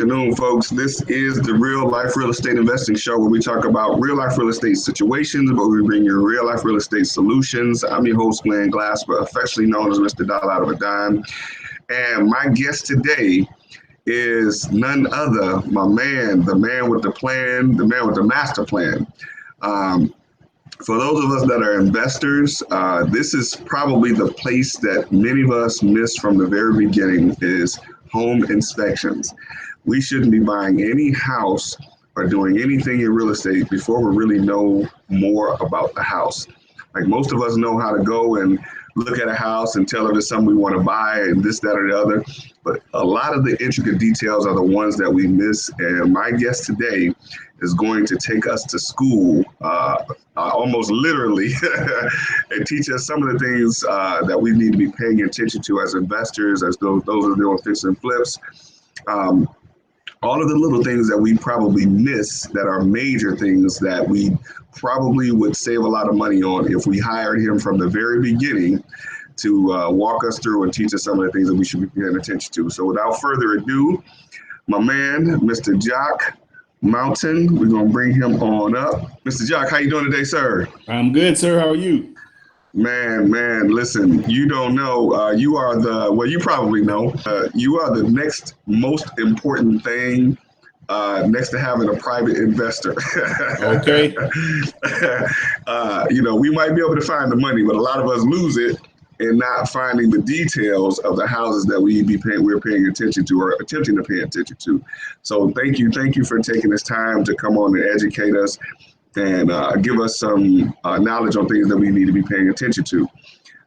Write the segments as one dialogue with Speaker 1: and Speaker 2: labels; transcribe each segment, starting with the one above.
Speaker 1: afternoon, folks. This is the Real Life Real Estate Investing Show where we talk about real life real estate situations, but we bring you real life real estate solutions. I'm your host, Glenn Glasper, affectionately known as Mr. Dollar Out of a Dime. And my guest today is none other, my man, the man with the plan, the man with the master plan. For those of us that are investors, this is probably the place that many of us miss from the very beginning is home inspections. We shouldn't be buying any house or doing anything in real estate before we really know more about the house. Like most of us know how to go and look at a house and tell if it's something we want to buy and this, that, or the other. But a lot of the intricate details are the ones that we miss. And my guest today is going to take us to school, almost literally, and teach us some of the things that we need to be paying attention to as investors, as those are doing fix and flips. All of the little things that we probably miss that are major things that we probably would save a lot of money on if we hired him from the very beginning to walk us through and teach us some of the things that we should be paying attention to. So without further ado, my man, Mr. Jacques Mountain, we're going to bring him on up. Mr. Jacques, how you doing today, sir?
Speaker 2: I'm good, sir. How are you?
Speaker 1: Man, listen, you don't know, you are you probably know, you are the next most important thing next to having a private investor.
Speaker 2: Okay.
Speaker 1: We might be able to find the money, but a lot of us lose it in not finding the details of the houses that we're paying attention to or attempting to pay attention to. So thank you for taking this time to come on and educate us and give us some knowledge on things that we need to be paying attention to.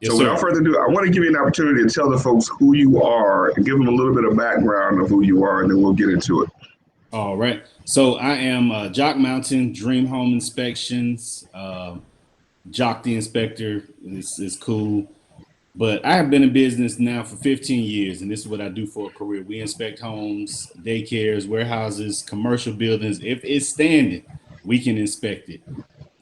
Speaker 2: Yes,
Speaker 1: so without further ado, I want to give you an opportunity to tell the folks who you are and give them a little bit of background of who you are, and then we'll get into it.
Speaker 2: All right. So I am Jacques Mountain, Dream Home Inspections. Jock the Inspector is cool. But I have been in business now for 15 years, and this is what I do for a career. We inspect homes, daycares, warehouses, commercial buildings. If it's standing, we can inspect it.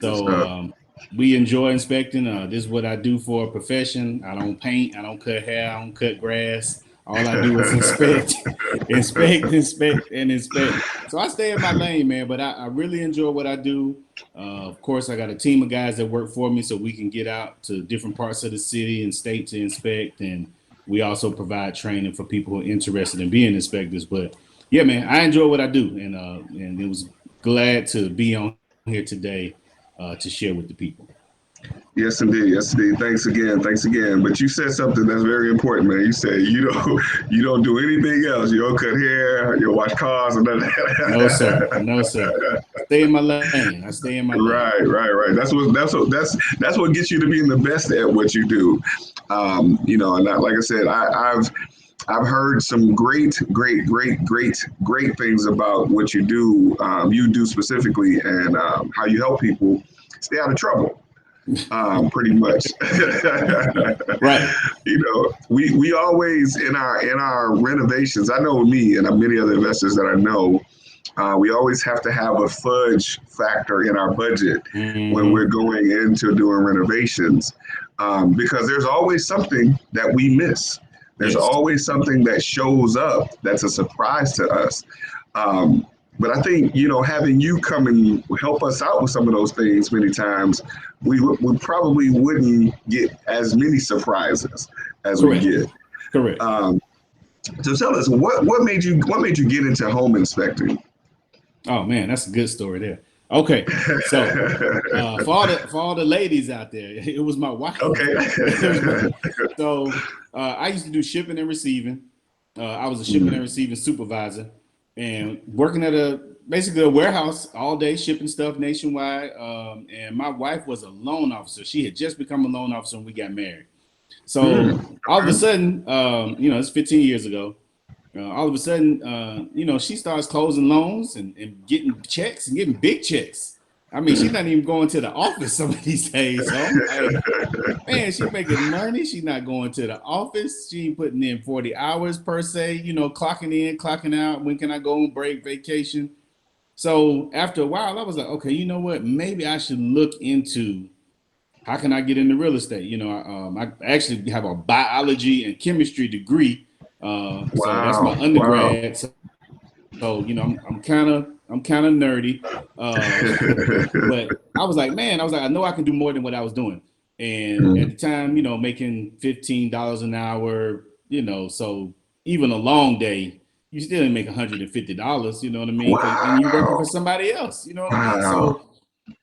Speaker 2: So we enjoy inspecting. This is what I do for a profession. I don't paint. I don't cut hair. I don't cut grass. All I do is inspect. So I stay in my lane, man, but I really enjoy what I do. Of course, I got a team of guys that work for me so we can get out to different parts of the city and state to inspect. And we also provide training for people who are interested in being inspectors. But yeah, man, I enjoy what I do. And it was glad to be on here today to share with the people.
Speaker 1: Yes, indeed. Thanks again. But you said something that's very important, man. You said you don't do anything else. You don't cut hair. You don't wash cars and nothing.
Speaker 2: No, sir. Stay in my lane. I stay in my lane.
Speaker 1: Right. That's what gets you to being the best at what you do. And like I said, I've heard some great things about what you do. You do specifically, and how you help people stay out of trouble. Pretty much.
Speaker 2: Right.
Speaker 1: We always in our renovations, I know me and many other investors that I know, we always have to have a fudge factor in our budget when we're going into doing renovations, because there's always something that we miss. There's always something that shows up that's a surprise to us. But I think, having you come and help us out with some of those things many times, we probably wouldn't get as many surprises as we get.
Speaker 2: Correct.
Speaker 1: So tell us, what made you get into home inspecting?
Speaker 2: Oh man, that's a good story there. Okay, so for all the ladies out there, it was my wife.
Speaker 1: Okay.
Speaker 2: So I used to do shipping and receiving. I was a shipping and receiving supervisor, and working at basically a warehouse all day, shipping stuff nationwide. And my wife was a loan officer. She had just become a loan officer when we got married. So all of a sudden, it's 15 years ago. All of a sudden, she starts closing loans and getting checks and getting big checks. I mean, she's not even going to the office some of these days. So I'm like, man, she's making money. She's not going to the office. She ain't putting in 40 hours per se, clocking in, clocking out. When can I go on break, vacation? So after a while, I was like, okay, you know what? Maybe I should look into how can I get into real estate? I actually have a biology and chemistry degree. So that's my undergrad. So So, you know, I'm kind of nerdy, but I was like, man, I know I can do more than what I was doing. And at the time, you know, making $15 an hour, you know, so even a long day, you still didn't make $150. You know what I mean? And you're working for
Speaker 1: Wow.
Speaker 2: somebody else. You know what I mean?
Speaker 1: Wow.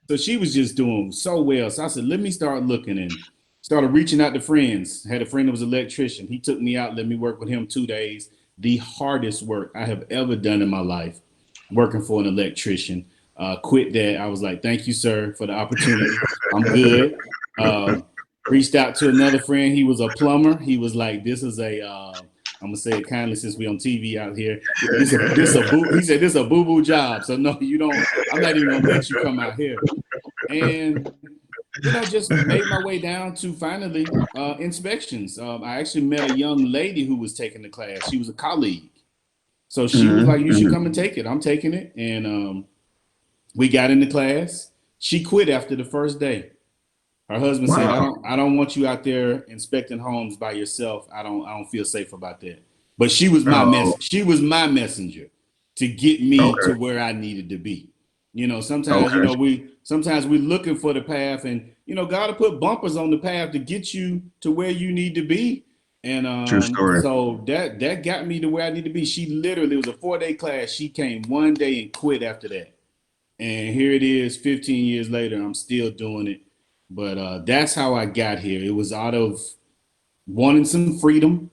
Speaker 2: So she was just doing so well. So I said, let me start looking, and started reaching out to friends. Had a friend that was an electrician. He took me out, let me work with him 2 days. The hardest work I have ever done in my life, working for an electrician. Quit that. I was like, thank you, sir, for the opportunity. I'm good. Reached out to another friend. He was a plumber. He was like, this is a, I'm gonna say it kindly since we on TV out here. He said this a boo boo job. So no, you don't. I'm not even gonna let you come out here. And you know, just made my way down to finally inspections. I actually met a young lady who was taking the class. She was a colleague, so she was like, "You should come and take it." I'm taking it, and we got into class. She quit after the first day. Her husband said,
Speaker 1: Wow.
Speaker 2: I don't want you out there inspecting homes by yourself. I don't feel safe about that." But she was
Speaker 1: Oh,
Speaker 2: she was my messenger to get me
Speaker 1: okay.
Speaker 2: to where I needed to be. You know, sometimes, you
Speaker 1: Okay.
Speaker 2: know, sometimes we're looking for the path, and you know, God will put bumpers on the path to get you to where you need to be. And
Speaker 1: True story.
Speaker 2: so that got me to where I need to be. She literally, it was a 4 day class. She came one day and quit after that. And here it is 15 years later, I'm still doing it. But that's how I got here. It was out of wanting some freedom,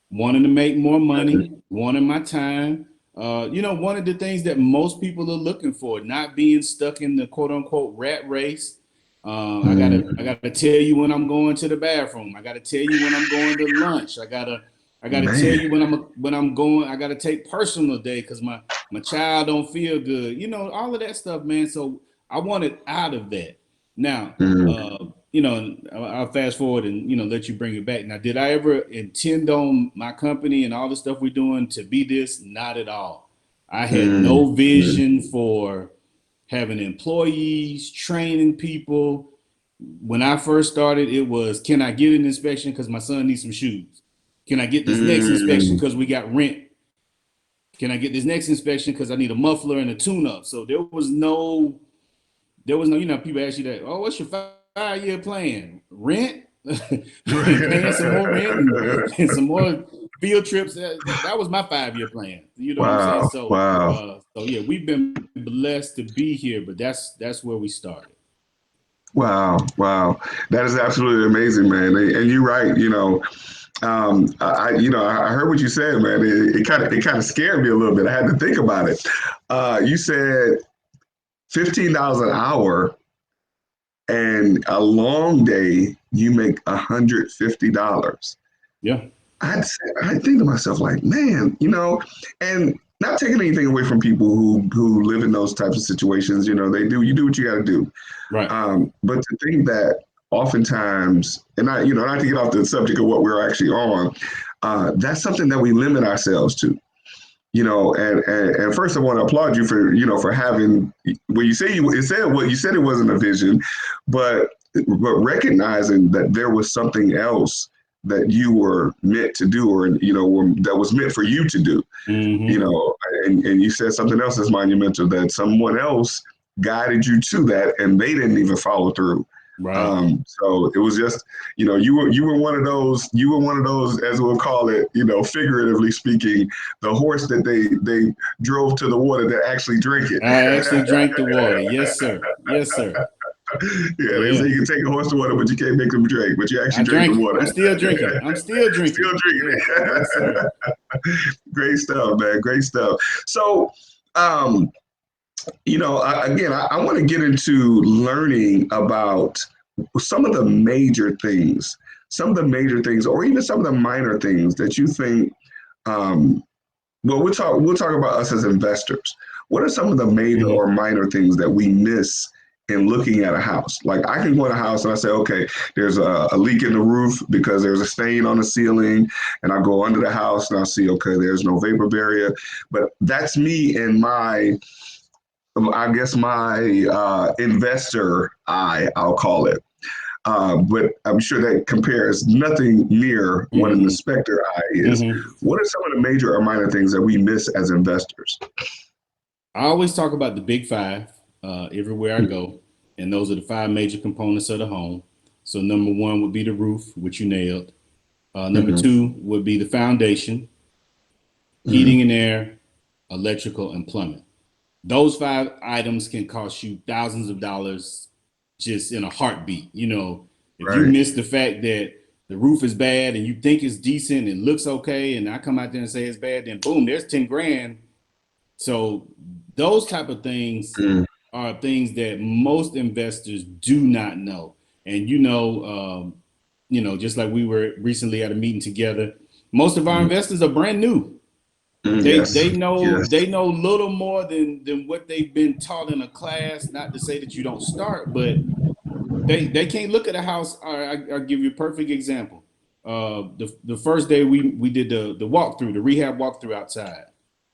Speaker 2: wanting to make more money, wanting my time. You know, one of the things that most people are looking for, not being stuck in the quote unquote rat race. I gotta tell you when I'm going to the bathroom. I gotta tell you when I'm going to lunch. I gotta tell
Speaker 1: Man.
Speaker 2: you when I'm going. I gotta take personal day because my child don't feel good. You know, all of that stuff, man. So I wanted out of that. Now,
Speaker 1: Mm,
Speaker 2: you know, I'll fast forward and, you know, let you bring it back. Now, did I ever intend on my company and all the stuff we're doing to be this? Not at all. I had
Speaker 1: mm,
Speaker 2: no
Speaker 1: mm,
Speaker 2: vision for having employees, training people. When I first started, it was, can I get an inspection because my son needs some shoes? Can I get this next inspection
Speaker 1: mm.
Speaker 2: because we got rent? Can I get this next inspection because I need a muffler and a tune-up? So you know, people ask you that, oh, what's your 5 year plan? Rent? And paying some more rent and some more field trips. That was my 5 year plan. You know what I'm saying?
Speaker 1: Wow. Wow.
Speaker 2: So yeah, we've been blessed to be here, but that's where we started.
Speaker 1: Wow. Wow. That is absolutely amazing, man. And you're right. You know, I heard what you said, man. It kind of scared me a little bit. I had to think about it. You said $15 an hour, and a long day you make $150.
Speaker 2: Yeah.
Speaker 1: I think to myself like, man, you know, and not taking anything away from people who live in those types of situations. You know, you do what you got to do.
Speaker 2: Right.
Speaker 1: But to think that oftentimes, and I, you know, not to get off the subject of what we're actually on, that's something that we limit ourselves to. You know, and first I want to applaud you for, you know, for having, when you say it said what you said, it wasn't a vision, but recognizing that there was something else that you were meant to do, or, you know, that was meant for you to do. You
Speaker 2: Mm-hmm.
Speaker 1: know, and you said something else that's monumental, that someone else guided you to that and they didn't even follow through.
Speaker 2: Right.
Speaker 1: So it was just, you know, you were one of those, as we'll call it, you know, figuratively speaking, the horse that they drove to the water that actually drank it.
Speaker 2: I actually drank the water. Yes, sir. Yes, sir.
Speaker 1: Yeah, they say
Speaker 2: Yeah.
Speaker 1: you can take a horse to water, but you can't make them drink. But you
Speaker 2: I
Speaker 1: actually drink the
Speaker 2: drank it.
Speaker 1: water.
Speaker 2: I'm still drinking. I'm still
Speaker 1: Still
Speaker 2: drinking.
Speaker 1: drinking
Speaker 2: Yes. Yes, sir.
Speaker 1: it. Great stuff, man. Great stuff. So, um, you know, I want to get into learning about some of the major things, or even some of the minor things that you think. Um, well, we'll talk about us as investors. What are some of the major
Speaker 2: Mm-hmm.
Speaker 1: or minor things that we miss in looking at a house? Like, I can go in a house and I say, okay, there's a leak in the roof because there's a stain on the ceiling, and I go under the house and I see, okay, there's no vapor barrier. But that's me and I guess my investor eye, I'll call it. but I'm sure that compares nothing near what an inspector eye is. What are some of the major or minor things that we miss as investors?
Speaker 2: I always talk about the big five everywhere I go, and those are the five major components of the home. So number one would be the roof, which you nailed. Number two would be the foundation, heating and air, electrical, and plumbing. Those five items can cost you thousands of dollars just in a heartbeat. You know, if you miss the fact that the roof is bad and you think it's decent and looks okay, and I come out there and say it's bad, then boom, there's 10 grand. So those type of things are things that most investors do not know. And just like we were recently at a meeting together, most of our investors are brand new. They know little more than what they've been taught in a class. Not to say that you don't start, but they can't look at a house. I'll give you a perfect example. The first day we did the walkthrough, the rehab walkthrough outside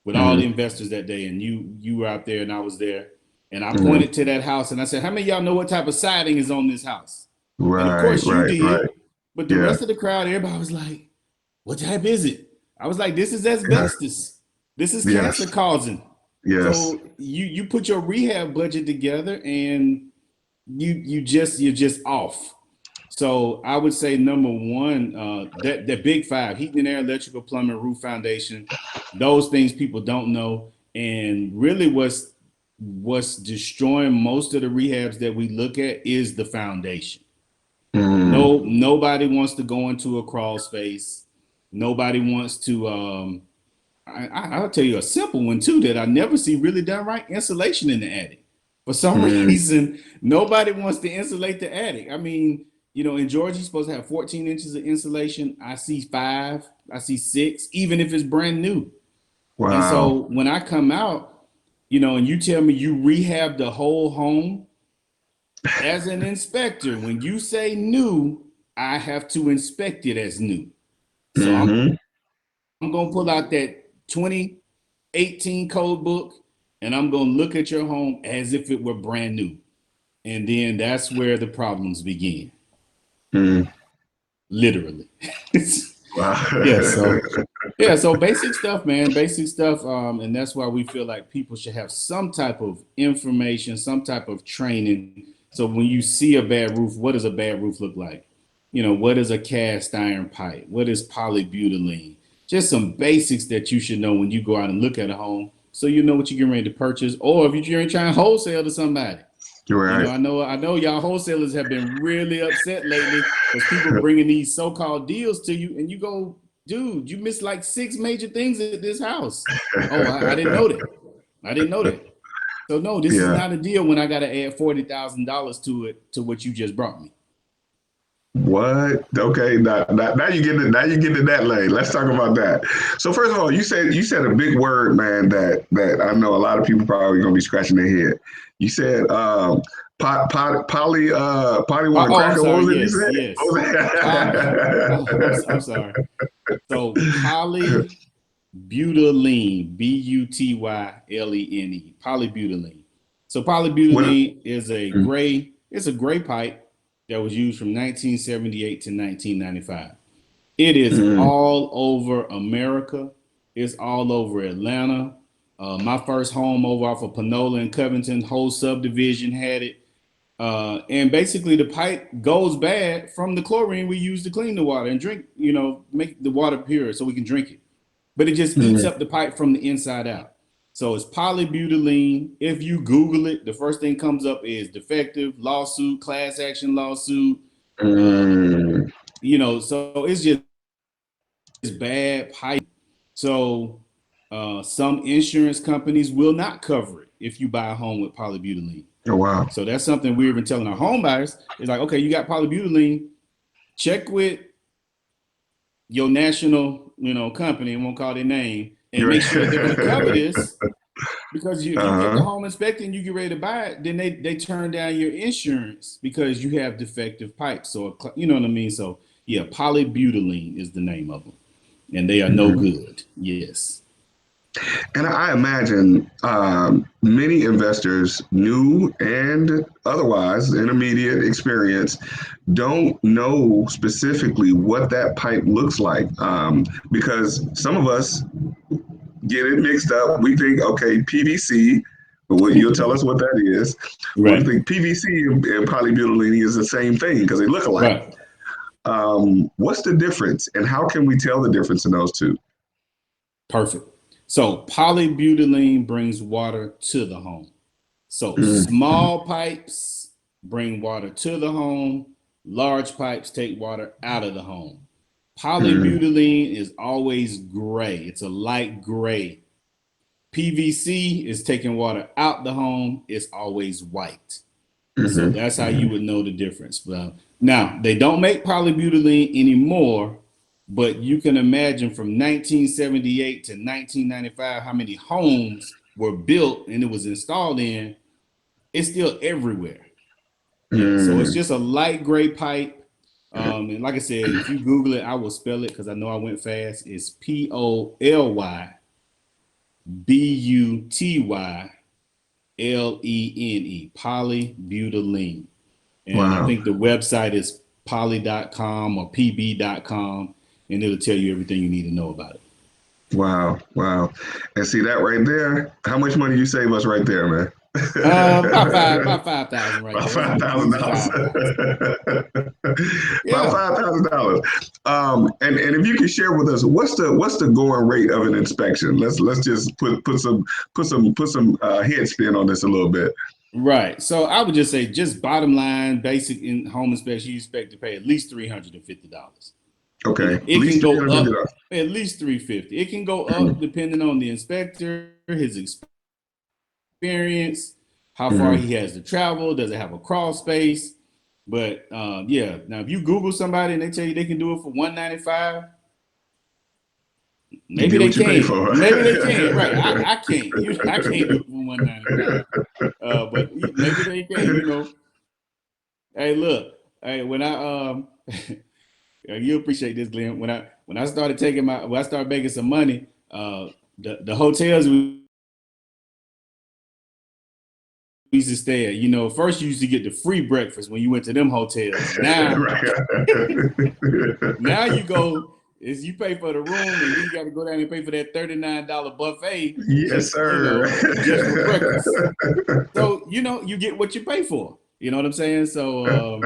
Speaker 2: with all the investors that day, and you were out there and I was there, and I pointed to that house and I said, "How many of y'all know what type of siding is on this house?" And of course you did, but the rest of the crowd, everybody was like, "What type is it?" I was like, "This is asbestos. This is cancer causing." So you put your rehab budget together and you're just off. So I would say number one, that big five: heating and air, electrical, plumbing, roof, foundation. Those things people don't know, and really what's destroying most of the rehabs that we look at is the foundation. Nobody wants to go into a crawl space. Nobody wants to. I'll tell you a simple one too that I never see really done right: insulation in the attic. For some reason, nobody wants to insulate the attic. I mean, in Georgia, you're supposed to have 14 inches of insulation. I see 5, I see 6, even if it's brand new. Wow. And so when I come out, and you tell me you rehab the whole home, as an inspector, when you say new, I have to inspect it as new. So I'm going to pull out that 2018 code book and I'm going to look at your home as if it were brand new. And then that's where the problems begin. Literally. So basic stuff, man, basic stuff. And that's why we feel like people should have some type of information, some type of training. So when you see a bad roof, what does a bad roof look like? What is a cast iron pipe? What is polybutylene? Just some basics that you should know when you go out and look at a home, so you know what you're getting ready to purchase, or if you're trying to wholesale to somebody. Right. I know y'all wholesalers have been really upset lately because people bringing these so-called deals to you, and you go, dude, you missed like 6 major things at this house. Oh, I didn't know that. So no, this is not a deal when I got to add $40,000 to it to what you just brought me.
Speaker 1: What? Okay, now you get in that lane. Let's talk about that. So first of all, you said a big word, man, that I know a lot of people probably gonna be scratching their head. You said poly want to crack. What was it you said?
Speaker 2: Yes. I'm sorry. So polybutylene, Butylene, polybutylene. So polybutylene is a gray pipe that was used from 1978 to 1995. It is all over America. It's all over Atlanta. My first home over off of Panola and Covington, whole subdivision had it. And basically the pipe goes bad from the chlorine we use to clean the water and drink, make the water pure so we can drink it. But it just eats up the pipe from the inside out. So it's polybutylene. If you Google it, the first thing comes up is defective, lawsuit, class action lawsuit. So it's just bad pipe. So some insurance companies will not cover it if you buy a home with polybutylene.
Speaker 1: Oh, wow.
Speaker 2: So that's something we've been telling our home buyers. It's like, okay, you got polybutylene, check with your national, company, and won't call their name, and make sure they're going to cover this. Because you get the home inspected and you get ready to buy it, then they turn down your insurance because you have defective pipes. So, you know what I mean? So, polybutylene is the name of them. And they are no good. Yes.
Speaker 1: And I imagine many investors, new and otherwise, intermediate experience, don't know specifically what that pipe looks like, because some of us get it mixed up. We think, okay, PVC, but what you'll tell us what that is. We
Speaker 2: Right.
Speaker 1: think PVC and polybutylene is the same thing because they look alike.
Speaker 2: Right.
Speaker 1: What's the difference, and how can we tell the difference in those two?
Speaker 2: Perfect. So polybutylene brings water to the home. So small pipes bring water to the home. Large pipes take water out of the home. Polybutylene is always gray. It's a light gray. PVC is taking water out the home. It's always white. So that's how you would know the difference. Now, they don't make polybutylene anymore, but you can imagine from 1978 to 1995 how many homes were built and it was installed in. It's still everywhere. Yeah, so it's just a light gray pipe. And like I said, if you Google it, I will spell it because I know I went fast. It's POLYBUTYLENE, polybutylene. And I
Speaker 1: Wow.
Speaker 2: think the website is poly.com or pb.com, and it'll tell you everything you need to know about it.
Speaker 1: Wow. Wow. And see that right there? How much money you save us right there, man?
Speaker 2: About 5,000 right
Speaker 1: About
Speaker 2: there.
Speaker 1: $5,000.
Speaker 2: 5,000.
Speaker 1: About
Speaker 2: Yeah.
Speaker 1: $5,000. And if you can share with us, what's the going rate of an inspection? Let's just put some head spin on this a little bit.
Speaker 2: Right. So I would just say, just bottom line, basic in home inspection, you expect to pay at least $350.
Speaker 1: Okay, at
Speaker 2: It
Speaker 1: least
Speaker 2: can go up
Speaker 1: $350.
Speaker 2: at least $350. It can go up depending on the inspector, his experience, how far he has to travel, does it have a crawl space? But yeah, now if you Google somebody and they tell you they can do it for $195,
Speaker 1: You
Speaker 2: maybe
Speaker 1: get
Speaker 2: they
Speaker 1: what you pay
Speaker 2: can.
Speaker 1: for.
Speaker 2: Maybe they can. Right. I can't. I can't do it for $195. But maybe they can. Hey, look. Hey, when I you appreciate this, Glenn. When I started when I started making some money, the hotels we used to stay at, first you used to get the free breakfast when you went to them hotels. Now, now you go is you pay for the room and then you got to go down and pay for that $39 buffet
Speaker 1: Yes,
Speaker 2: just
Speaker 1: sir.
Speaker 2: just for breakfast. So you get what you pay for. You know what I'm saying? So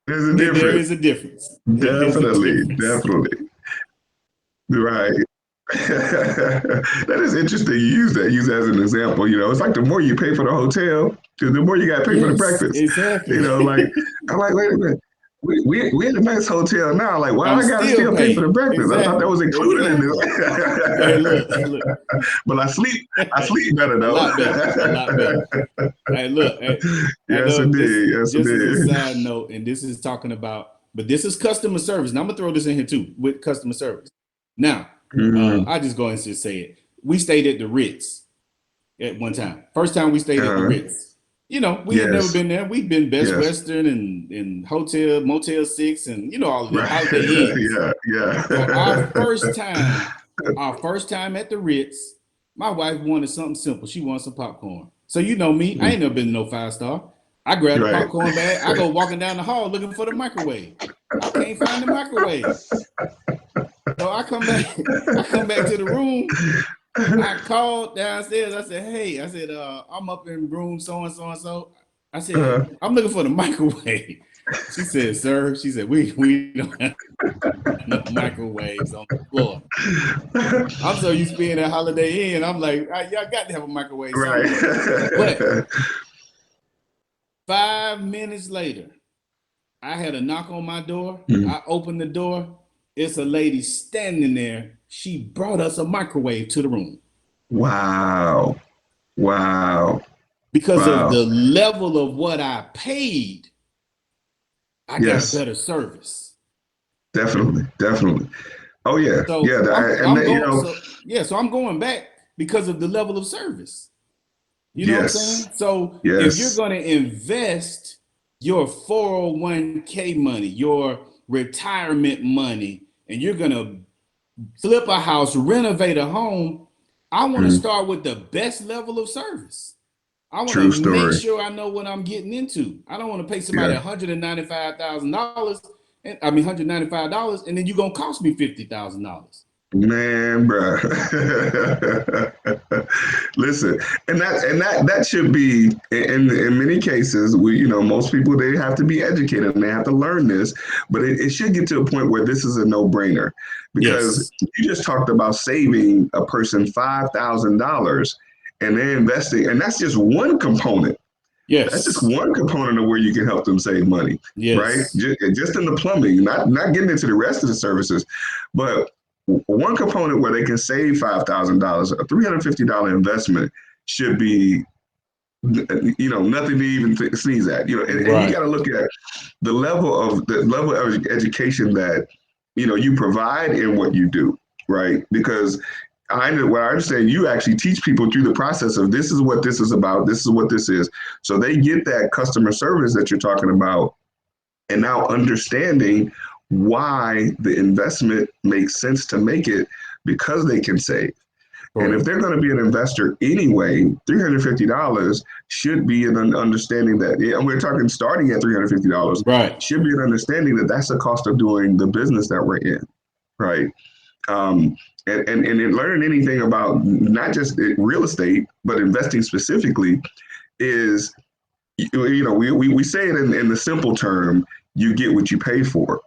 Speaker 1: There's a
Speaker 2: there
Speaker 1: difference.
Speaker 2: is a difference. There is a
Speaker 1: Definitely,
Speaker 2: difference.
Speaker 1: definitely. Right. That is interesting. You use that as an example. It's like the more you pay for the hotel, the more you got to pay for the
Speaker 2: Yes,
Speaker 1: breakfast.
Speaker 2: exactly.
Speaker 1: Like I'm like, wait a minute. We in a nice hotel now. Like, why
Speaker 2: I'm
Speaker 1: I gotta
Speaker 2: still
Speaker 1: still pay for the
Speaker 2: paying.
Speaker 1: breakfast? I thought that
Speaker 2: Exactly.
Speaker 1: was included in
Speaker 2: Exactly. Hey,
Speaker 1: this.
Speaker 2: look.
Speaker 1: But I sleep better
Speaker 2: A
Speaker 1: though.
Speaker 2: lot better. A lot better. Hey, look. Hey, I
Speaker 1: Yes,
Speaker 2: know this
Speaker 1: indeed. Yes,
Speaker 2: just as a
Speaker 1: indeed.
Speaker 2: side note, and this is talking about, but this is customer service. And I'm gonna throw this in here too with customer service. Now,
Speaker 1: Mm,
Speaker 2: I just go and just say it. We stayed at the Ritz at one time. First time we stayed at the
Speaker 1: uh,
Speaker 2: Ritz. We had never
Speaker 1: yes,
Speaker 2: been there. We'd been Best
Speaker 1: yes.
Speaker 2: Western and Hotel, Motel 6, and all of them,
Speaker 1: Right.
Speaker 2: Holiday Inns.
Speaker 1: Yeah, yeah.
Speaker 2: So our first time at the Ritz, my wife wanted something simple. She wanted some popcorn. So you know me, I ain't never been to no 5-star. I grab the
Speaker 1: Right.
Speaker 2: popcorn bag. I go walking down the hall looking for the microwave. I can't find the microwave. So I come back. I come back to the room. I called downstairs. I said, "Hey," I said, "I'm up in room so and so and so." I said, "I'm looking for the microwave." She said, "Sir," she said, "We don't have no microwaves on the floor." I'm so used to being at Holiday Inn. I'm like, y'all got to have a microwave somewhere. But
Speaker 1: Right.
Speaker 2: 5 minutes later, I had a knock on my door.
Speaker 1: Mm.
Speaker 2: I opened the door. It's a lady standing there. She brought us a microwave to the room
Speaker 1: Wow. Wow.
Speaker 2: because of
Speaker 1: Wow.
Speaker 2: the level of what I paid. I got a
Speaker 1: Yes,
Speaker 2: better service.
Speaker 1: definitely. Definitely. Oh yeah. Yeah.
Speaker 2: So
Speaker 1: And
Speaker 2: I'm going. So I'm going back because of the level of service. You know what I'm
Speaker 1: yes.
Speaker 2: saying? So if you're
Speaker 1: Yes.
Speaker 2: going to invest your 401k money, your retirement money, and you're going to flip a house, renovate a home, I want to start with the best level of service. I want
Speaker 1: True
Speaker 2: to make
Speaker 1: story.
Speaker 2: sure I know what I'm getting into. I don't want to pay somebody $195,000 and $195, and then you're gonna cost me $50,000.
Speaker 1: Man, bro. Listen, and that should be in many cases. Most people, they have to be educated and they have to learn this, but it should get to a point where this is a no-brainer, because
Speaker 2: Yes.
Speaker 1: you just talked about saving a person $5,000 and they're investing, and that's just one component. That's just
Speaker 2: Yes.
Speaker 1: one component of where you can help them save money, right?
Speaker 2: Yes.
Speaker 1: Just in the plumbing, not getting into the rest of the services, but one component where they can save $5,000, a $350 investment should be, nothing to even sneeze at. And you got
Speaker 2: Right.
Speaker 1: to look at the level of education that you provide in what you do, right? Because what I understand, you actually teach people through the process of, this is what this is about, this is what this is, so they get that customer service that you're talking about, and now understanding why the investment makes sense to make it, because they can save. And if
Speaker 2: Correct.
Speaker 1: they're going to be an investor anyway, $350 should be an understanding that, and we're talking starting at $350,
Speaker 2: Right.
Speaker 1: should be an understanding that that's the cost of doing the business that we're in, right? Um, and in learning anything about not just real estate, but investing specifically, is, we say it in the simple term, you get what you pay for.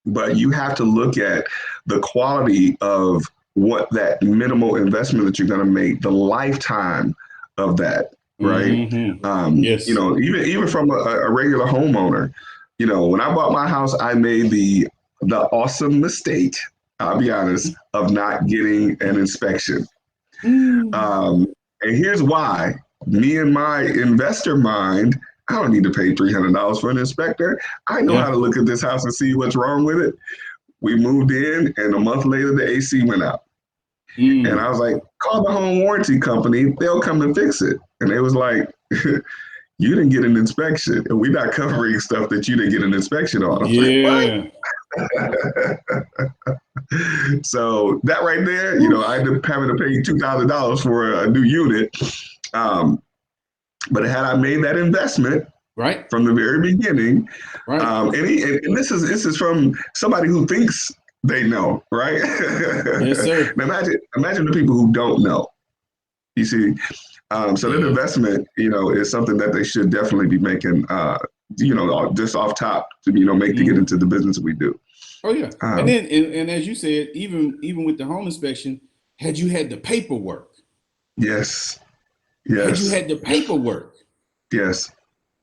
Speaker 1: But you have to look at the quality of what that minimal investment that you're going to make, the lifetime of that, right?
Speaker 2: Mm-hmm. Yes.
Speaker 1: Even from a regular homeowner, when I bought my house, I made the awesome mistake, I'll be honest, of not getting an inspection.
Speaker 2: Mm.
Speaker 1: Um, and here's why. Me and my investor mind, I don't need to pay $300 for an inspector. I know how
Speaker 2: Yeah.
Speaker 1: to look at this house and see what's wrong with it. We moved in, and a month later, the AC went out. And I
Speaker 2: Mm.
Speaker 1: was like, call the home warranty company. They'll come and fix it. And they was like, you didn't get an inspection, and we're not covering stuff that you didn't get an inspection on. I was like, what?
Speaker 2: Yeah.
Speaker 1: So that right there, I
Speaker 2: Oof.
Speaker 1: ended up having to pay $2,000 for a new unit. Um, but had I made that investment
Speaker 2: Right.
Speaker 1: from the very beginning,
Speaker 2: Right.
Speaker 1: and this is from somebody who thinks they know, right?
Speaker 2: Yes, sir.
Speaker 1: Now imagine the people who don't know. You see, so that
Speaker 2: Yeah.
Speaker 1: investment, is something that they should definitely be making. Just off top to make to get
Speaker 2: Mm-hmm.
Speaker 1: into the business we do.
Speaker 2: Oh yeah. And
Speaker 1: Um,
Speaker 2: then and as you said, even with the home inspection, had you had the paperwork,
Speaker 1: yes,
Speaker 2: had you
Speaker 1: yes,
Speaker 2: had the paperwork,
Speaker 1: yes.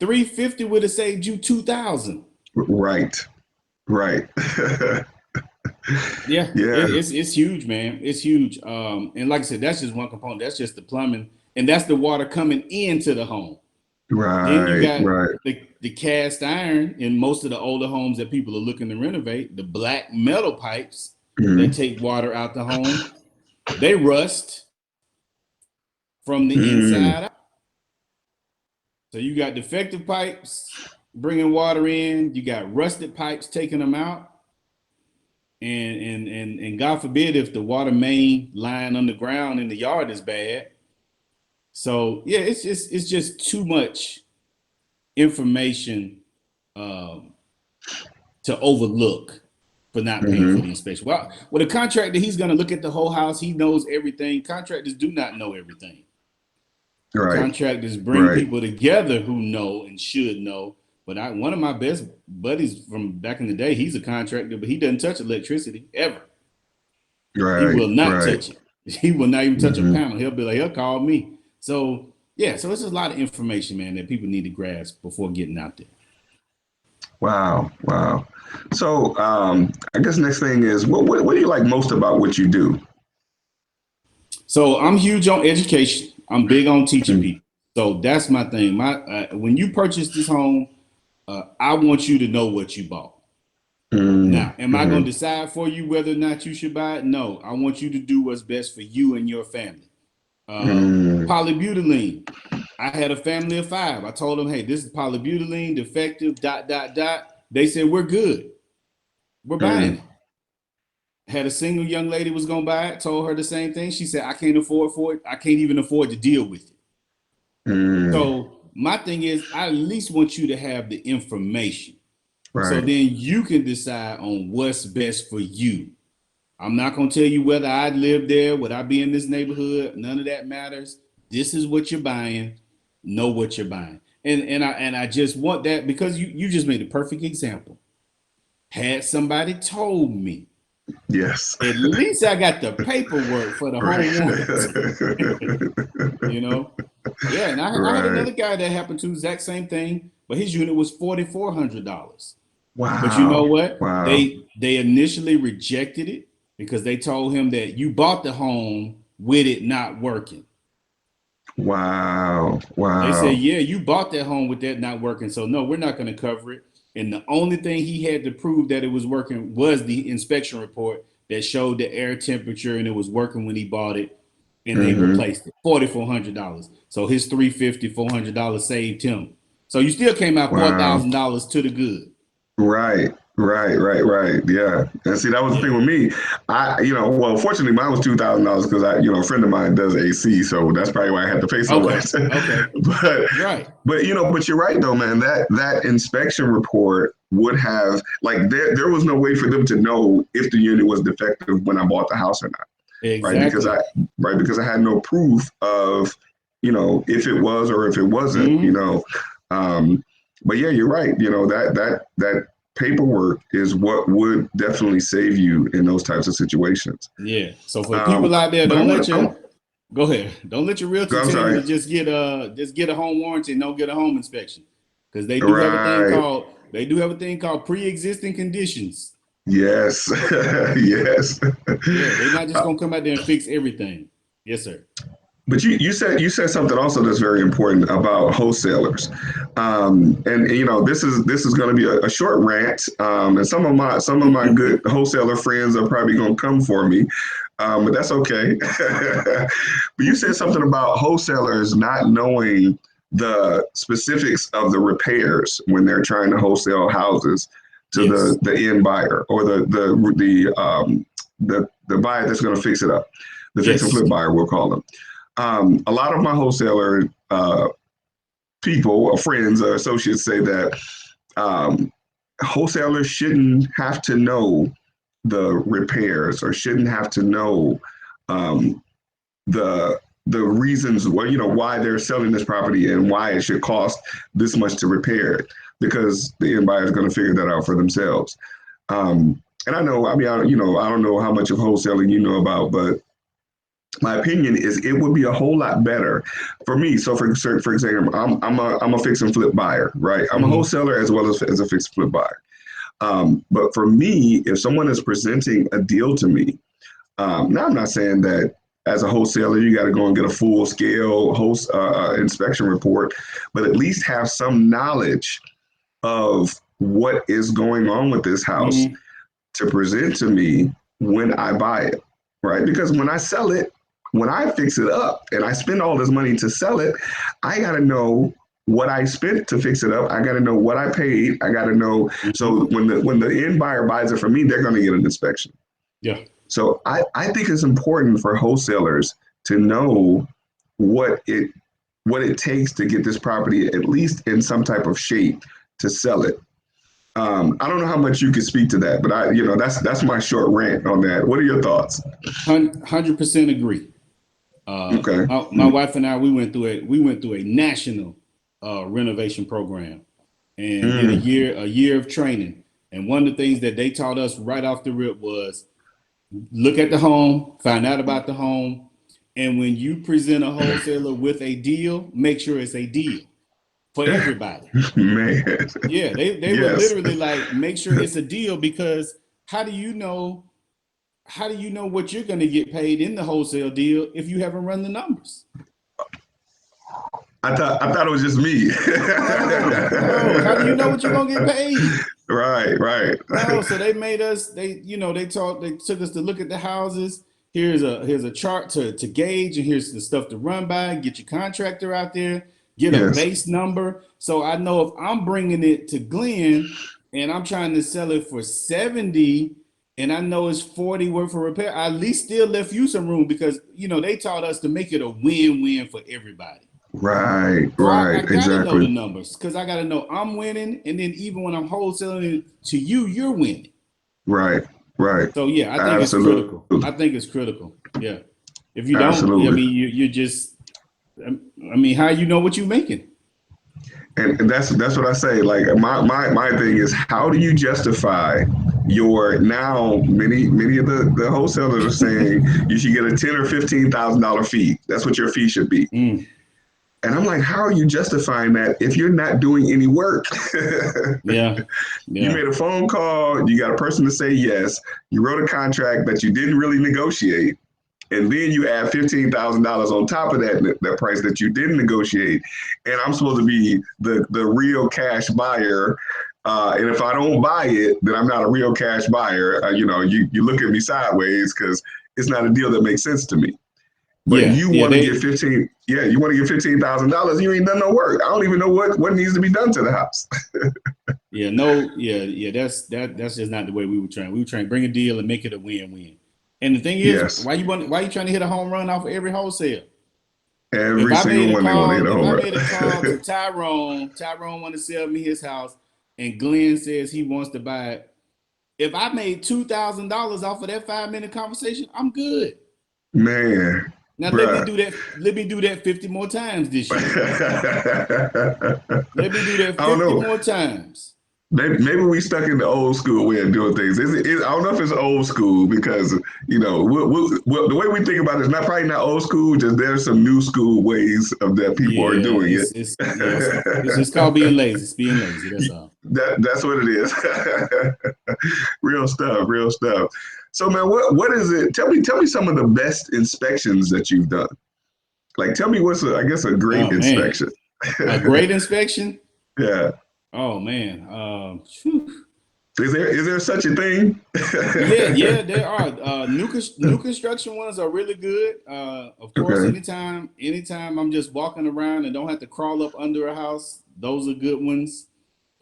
Speaker 2: 350 would have saved you 2,000.
Speaker 1: Right, right.
Speaker 2: Yeah,
Speaker 1: Yeah,
Speaker 2: it's huge, man. It's huge. And like I said, that's just one component. That's just the plumbing, and that's the water coming into the home. Then you
Speaker 1: right,
Speaker 2: got
Speaker 1: right.
Speaker 2: the cast iron in most of the older homes that people are looking to renovate. The black metal pipes that
Speaker 1: Mm-hmm.
Speaker 2: take water out the home, they rust from the
Speaker 1: Mm,
Speaker 2: inside out. So you got defective pipes bringing water in. You got rusted pipes taking them out. And God forbid if the water main line underground in the yard is bad. So yeah, it's just too much information um, to overlook for not paying for
Speaker 1: mm-hmm.
Speaker 2: the inspection. Well, with a contractor, he's going to look at the whole house. He knows everything. Contractors do not know everything.
Speaker 1: Right,
Speaker 2: Contractors bring
Speaker 1: right.
Speaker 2: people together who know and should know. But one of my best buddies from back in the day, he's a contractor, but he doesn't touch electricity ever. He
Speaker 1: Right,
Speaker 2: will not
Speaker 1: right.
Speaker 2: touch it. He will not even touch a
Speaker 1: Hmm.
Speaker 2: panel. He'll be like, he'll call me. So yeah, so it's just a lot of information, man, that people need to grasp before getting out there.
Speaker 1: Wow, wow. So, I guess next thing is, what do you like most about what you do?
Speaker 2: So I'm huge on education. I'm big on teaching
Speaker 1: Mm,
Speaker 2: people. So that's my thing. When you purchase this home, I want you to know what you bought.
Speaker 1: mm,
Speaker 2: Now, am I going
Speaker 1: mm,
Speaker 2: to decide for you whether or not you should buy it? No, I want you to do what's best for you and your family.
Speaker 1: mm,
Speaker 2: Polybutylene. I had a family of 5. I told them, hey, this is polybutylene, defective, dot, dot, dot. They said, we're good. We're buying
Speaker 1: mm.
Speaker 2: it. Had a single young lady was gonna buy it, told her the same thing. She said, I can't afford for it. I can't even afford to deal with it. So my thing is, I at least want you to have the information.
Speaker 1: Right.
Speaker 2: So then you can decide on what's best for you. I'm not gonna tell you whether I'd live there, would I be in this neighborhood. None of that matters. This is what you're buying. Know what you're buying. And I just want that because you just made a perfect example. Had somebody told me,
Speaker 1: Yes.
Speaker 2: at least I got the paperwork for the home warranty. You know? Yeah, and I had another guy that happened to exact same thing, but his unit was $4,400.
Speaker 1: Wow.
Speaker 2: But you know what?
Speaker 1: Wow.
Speaker 2: They initially rejected it because they told him that you bought the home with it not working.
Speaker 1: Wow.
Speaker 2: They said, yeah, you bought that home with that not working. So no, we're not going to cover it. And the only thing he had to prove that it was working was the inspection report that showed the air temperature and it was working when he bought it. And they replaced it, $4,400. So his $350, $400 saved him. So you still came out $4,000 to the good.
Speaker 1: Right. Yeah. And see, that was the thing with me. Fortunately, mine was $2,000 because a friend of mine does AC, so that's probably why I had to pay so much.
Speaker 2: Okay.
Speaker 1: But you're right though, man. That inspection report would have there was no way for them to know if the unit was defective when I bought the house or not.
Speaker 2: Exactly.
Speaker 1: Because I had no proof of if it was or if it wasn't. But yeah, you're right. That paperwork is what would definitely save you in those types of situations.
Speaker 2: Yeah. So for people out there, go ahead. Don't let your realtor tell you to just get a home warranty and don't get a home inspection, because they do have a thing called pre-existing conditions.
Speaker 1: Yes. Yes.
Speaker 2: Yeah, they're not just gonna come out there and fix everything. Yes, sir.
Speaker 1: But you said something also that's very important about wholesalers, and this is going to be a short rant, and some of my good wholesaler friends are probably going to come for me, but that's okay. But you said something about wholesalers not knowing the specifics of the repairs when they're trying to wholesale houses to the end buyer or the buyer that's going to fix it up, the fix and flip buyer, we'll call them. A lot of my wholesaler people, or friends, or associates say that wholesalers shouldn't have to know the repairs or shouldn't have to know the reasons why they're selling this property and why it should cost this much to repair it, because the end buyer is going to figure that out for themselves. And I know, I don't know how much of wholesaling you know about, but my opinion is it would be a whole lot better for me. So for example, I'm a fix and flip buyer, right? I'm a wholesaler as well as a fix and flip buyer. But for me, if someone is presenting a deal to me, now I'm not saying that as a wholesaler, you got to go and get a full scale inspection report, but at least have some knowledge of what is going on with this house to present to me when I buy it, right? Because when I sell it, when I fix it up and I spend all this money to sell it, I got to know what I spent to fix it up. I got to know what I paid. I got to know. So when the end buyer buys it from me, they're going to get an inspection.
Speaker 2: Yeah.
Speaker 1: So I think it's important for wholesalers to know what it takes to get this property at least in some type of shape to sell it. I don't know how much you can speak to that, but that's my short rant on that. What are your thoughts?
Speaker 2: 100% agree.
Speaker 1: Okay.
Speaker 2: My wife and I, we went through a national renovation program and did a year of training. And one of the things that they taught us right off the rip was look at the home, find out about the home, and when you present a wholesaler with a deal, make sure it's a deal for everybody.
Speaker 1: Man.
Speaker 2: Yeah, they were literally like, make sure it's a deal, because how do you know what you're going to get paid in the wholesale deal if you haven't run the numbers?
Speaker 1: I thought it was just me.
Speaker 2: No. How do you know what you're going to get paid?
Speaker 1: Right.
Speaker 2: No, so they made us, they took us to look at the houses. Here's a chart to gauge, and here's the stuff to run by, get your contractor out there, get a base number. So I know if I'm bringing it to Glenn and I'm trying to sell it for 70, and I know it's 40 worth of repair, I at least still left you some room because they taught us to make it a win-win for everybody.
Speaker 1: Right,
Speaker 2: So
Speaker 1: right,
Speaker 2: I gotta know the
Speaker 1: exactly.
Speaker 2: numbers because I gotta know I'm winning, and then even when I'm wholesaling it to you, you're winning.
Speaker 1: Right, right.
Speaker 2: So yeah, I think it's
Speaker 1: Absolutely,
Speaker 2: critical. I think it's critical. Yeah. If you don't, I
Speaker 1: absolutely.
Speaker 2: mean, you just, I mean, how you know what you're making?
Speaker 1: And that's what I say. Like my thing is, how do you justify your now many of the wholesalers are saying you should get a $10,000 or $15,000 fee. That's what your fee should be.
Speaker 2: Mm,
Speaker 1: And I'm like, how are you justifying that if you're not doing any work?
Speaker 2: yeah,
Speaker 1: You
Speaker 2: yeah,
Speaker 1: made a phone call, you got a person to say yes, you wrote a contract that you didn't really negotiate, and then you add $15,000 on top of that price that you didn't negotiate, and I'm supposed to be the real cash buyer. And if I don't buy it, then I'm not a real cash buyer. You look at me sideways because it's not a deal that makes sense to me. But
Speaker 2: yeah,
Speaker 1: you
Speaker 2: yeah.
Speaker 1: want to get
Speaker 2: They,
Speaker 1: 15, yeah, you want to get $15,000. You ain't done no work. I don't even know what needs to be done to the house.
Speaker 2: yeah, no, yeah, yeah. That's just not the way we were trying. We were trying to bring a deal and make it a win-win. And the thing is,
Speaker 1: Yes,
Speaker 2: why you trying to hit a home run off of every wholesale? If
Speaker 1: every
Speaker 2: I made
Speaker 1: single
Speaker 2: a
Speaker 1: one they want to hit
Speaker 2: call,
Speaker 1: a
Speaker 2: if
Speaker 1: home
Speaker 2: I
Speaker 1: run.
Speaker 2: made a call to Tyrone want to sell me his house, and Glenn says he wants to buy it. If I made $2,000 off of that 5-minute conversation, I'm good.
Speaker 1: Man,
Speaker 2: Now let me
Speaker 1: bruh.
Speaker 2: do that. Let me do that 50 more times this year.
Speaker 1: I
Speaker 2: Let me do that
Speaker 1: don't
Speaker 2: 50
Speaker 1: know.
Speaker 2: more times.
Speaker 1: Maybe we stuck in the old school way of doing things. I don't know if it's old school because the way we think about it is not probably not old school. Just there's some new school ways of that people are
Speaker 2: Yeah,
Speaker 1: doing it.
Speaker 2: it's called being lazy. It's being lazy. That's all.
Speaker 1: That's what it is. Real stuff. Real stuff. So man, what is it? Tell me some of the best inspections that you've done. Like, tell me what's I guess a great
Speaker 2: Oh man,
Speaker 1: inspection.
Speaker 2: a great inspection.
Speaker 1: Yeah.
Speaker 2: Oh man.
Speaker 1: Is there such a thing?
Speaker 2: Yeah, yeah, there are. New construction ones are really good. Of course,
Speaker 1: Okay.
Speaker 2: anytime I'm just walking around and don't have to crawl up under a house, those are good ones.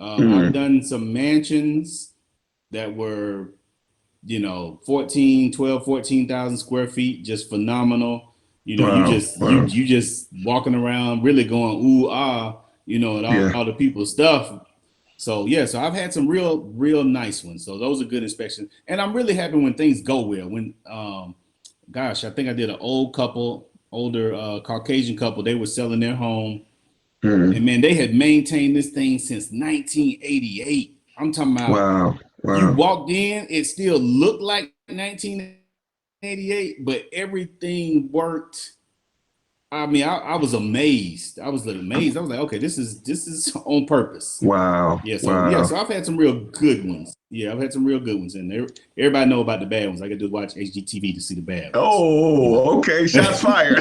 Speaker 2: I've
Speaker 1: Hmm.
Speaker 2: done some mansions that were, 14,000 square feet, just phenomenal.
Speaker 1: Wow. Wow.
Speaker 2: You just walking around really going ooh ah, at
Speaker 1: Yeah.
Speaker 2: all the people's stuff. So yeah, so I've had some real nice ones. So those are good inspections, and I'm really happy when things go well. When gosh, I think I did an older Caucasian couple. They were selling their home, and
Speaker 1: Hmm.
Speaker 2: man, they had maintained this thing since 1988. I'm talking about
Speaker 1: Wow.
Speaker 2: you
Speaker 1: Wow.
Speaker 2: walked in, it still looked like 1988, but everything worked. I mean, I was amazed. I was like amazed. I was like, okay, this is on purpose.
Speaker 1: Wow.
Speaker 2: Yeah, so yeah,
Speaker 1: Wow.
Speaker 2: so I've had some real good ones. Yeah, I've had some real good ones, and everybody know about the bad ones. I got to watch HGTV to see the bad ones.
Speaker 1: Oh, okay. Shots fired.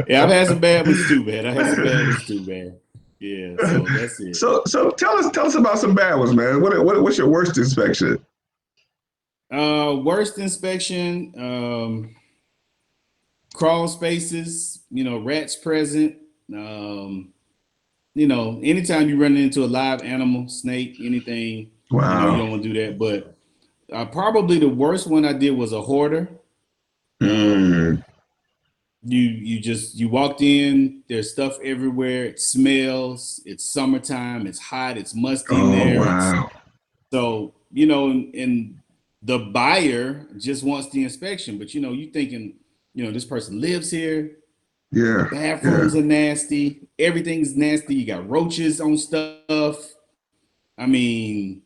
Speaker 2: Yeah, I've had some bad ones too, man. I had some bad ones too, man. Yeah, so that's it.
Speaker 1: So tell us about some bad ones, man. What's your worst inspection?
Speaker 2: Worst inspection, crawl spaces, rats present. Um, anytime you run into a live animal, snake, anything, you
Speaker 1: Wow.
Speaker 2: don't want to do that. But probably the worst one I did was a hoarder. Um,
Speaker 1: Mm.
Speaker 2: you walked in, there's stuff everywhere. It smells. It's summertime. It's hot. It's musty in
Speaker 1: Oh
Speaker 2: there. It's
Speaker 1: wow.
Speaker 2: so and the buyer just wants the inspection, but you thinking, this person lives here. The
Speaker 1: Yeah. Yeah.
Speaker 2: bathrooms are nasty. Everything's nasty. You got roaches on stuff. I mean,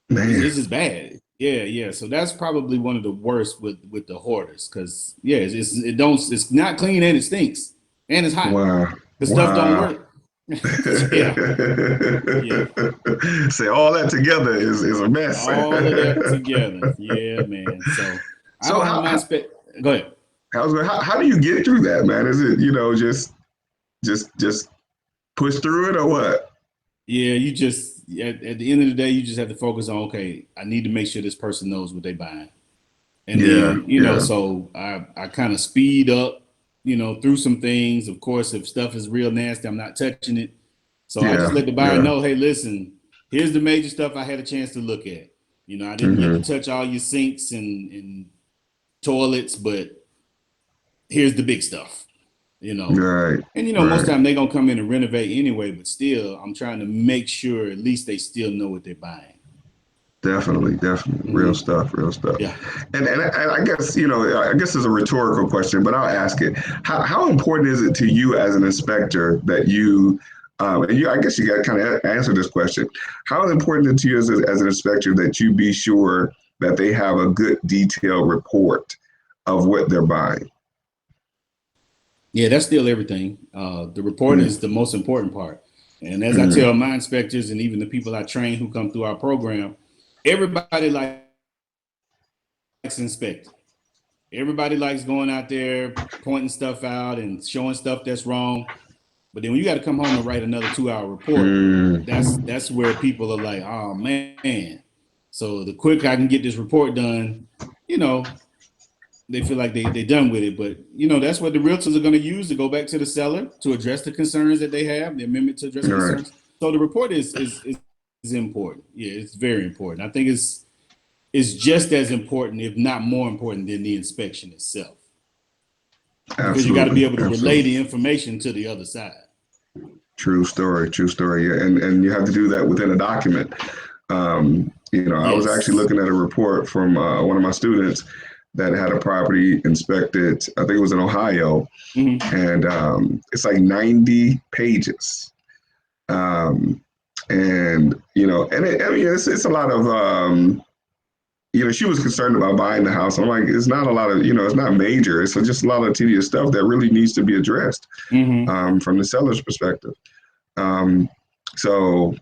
Speaker 1: Man.
Speaker 2: it's just bad. Yeah, yeah. So that's probably one of the worst with the hoarders, because yeah, it's not clean and it stinks and it's hot.
Speaker 1: Wow.
Speaker 2: The stuff don't
Speaker 1: Wow.
Speaker 2: work. Yeah, yeah.
Speaker 1: Say all that together is a mess.
Speaker 2: All of that together. Yeah, man. So I
Speaker 1: So
Speaker 2: don't have my
Speaker 1: how
Speaker 2: spec. Go ahead.
Speaker 1: how do you get through that, man? Is it just push through it or what?
Speaker 2: Yeah, you just at the end of the day, you just have to focus on, okay, I need to make sure this person knows what they're buying. And
Speaker 1: Yeah.
Speaker 2: then,
Speaker 1: Yeah.
Speaker 2: so I kind of speed up, through some things. Of course, if stuff is real nasty, I'm not touching it. So I just
Speaker 1: Yeah.
Speaker 2: let the buyer
Speaker 1: Yeah.
Speaker 2: know, hey, listen, here's the major stuff I had a chance to look at. You know, I didn't get to touch all your sinks and toilets, but here's the big stuff, you know.
Speaker 1: Right.
Speaker 2: And, you know, most of the time they're going to come in and renovate anyway, but still, I'm trying to make sure at least they still know what they're buying.
Speaker 1: Definitely. Real stuff.
Speaker 2: Yeah.
Speaker 1: And I guess, you know, I guess it's a rhetorical question, but I'll ask it. How important is it to you as an inspector that you, and you, I guess you got to kind of answer this question. How important is it to you as an inspector that you be sure that they have a good detailed report of what they're buying?
Speaker 2: Yeah, that's still everything. The report is the most important part. And as I tell my inspectors and even the people I train who come through our program, everybody likes inspecting. Everybody likes going out there, pointing stuff out and showing stuff that's wrong. But then when you got to come home and write another 2-hour report, that's where people are like, oh man. So the quicker I can get this report done, you know, they feel like they're done with it. But, you know, that's what the realtors are going to use to go back to the seller to address the concerns that they have, the amendment to address concerns. So the report is important. Yeah, it's very important. I think it's just as important, if not more important, than the inspection itself. Because you got to be able to relay the information to the other side. True story.
Speaker 1: Yeah, and you have to do that within a document. You know, I was actually looking at a report from one of my students that had a property inspected. I think it was in Ohio, and it's like 90 pages. And you know, and it's a lot of you know, she was concerned about buying the house. I'm like, it's not a lot of, you know, it's not major. It's just a lot of tedious stuff that really needs to be addressed from the seller's perspective. So,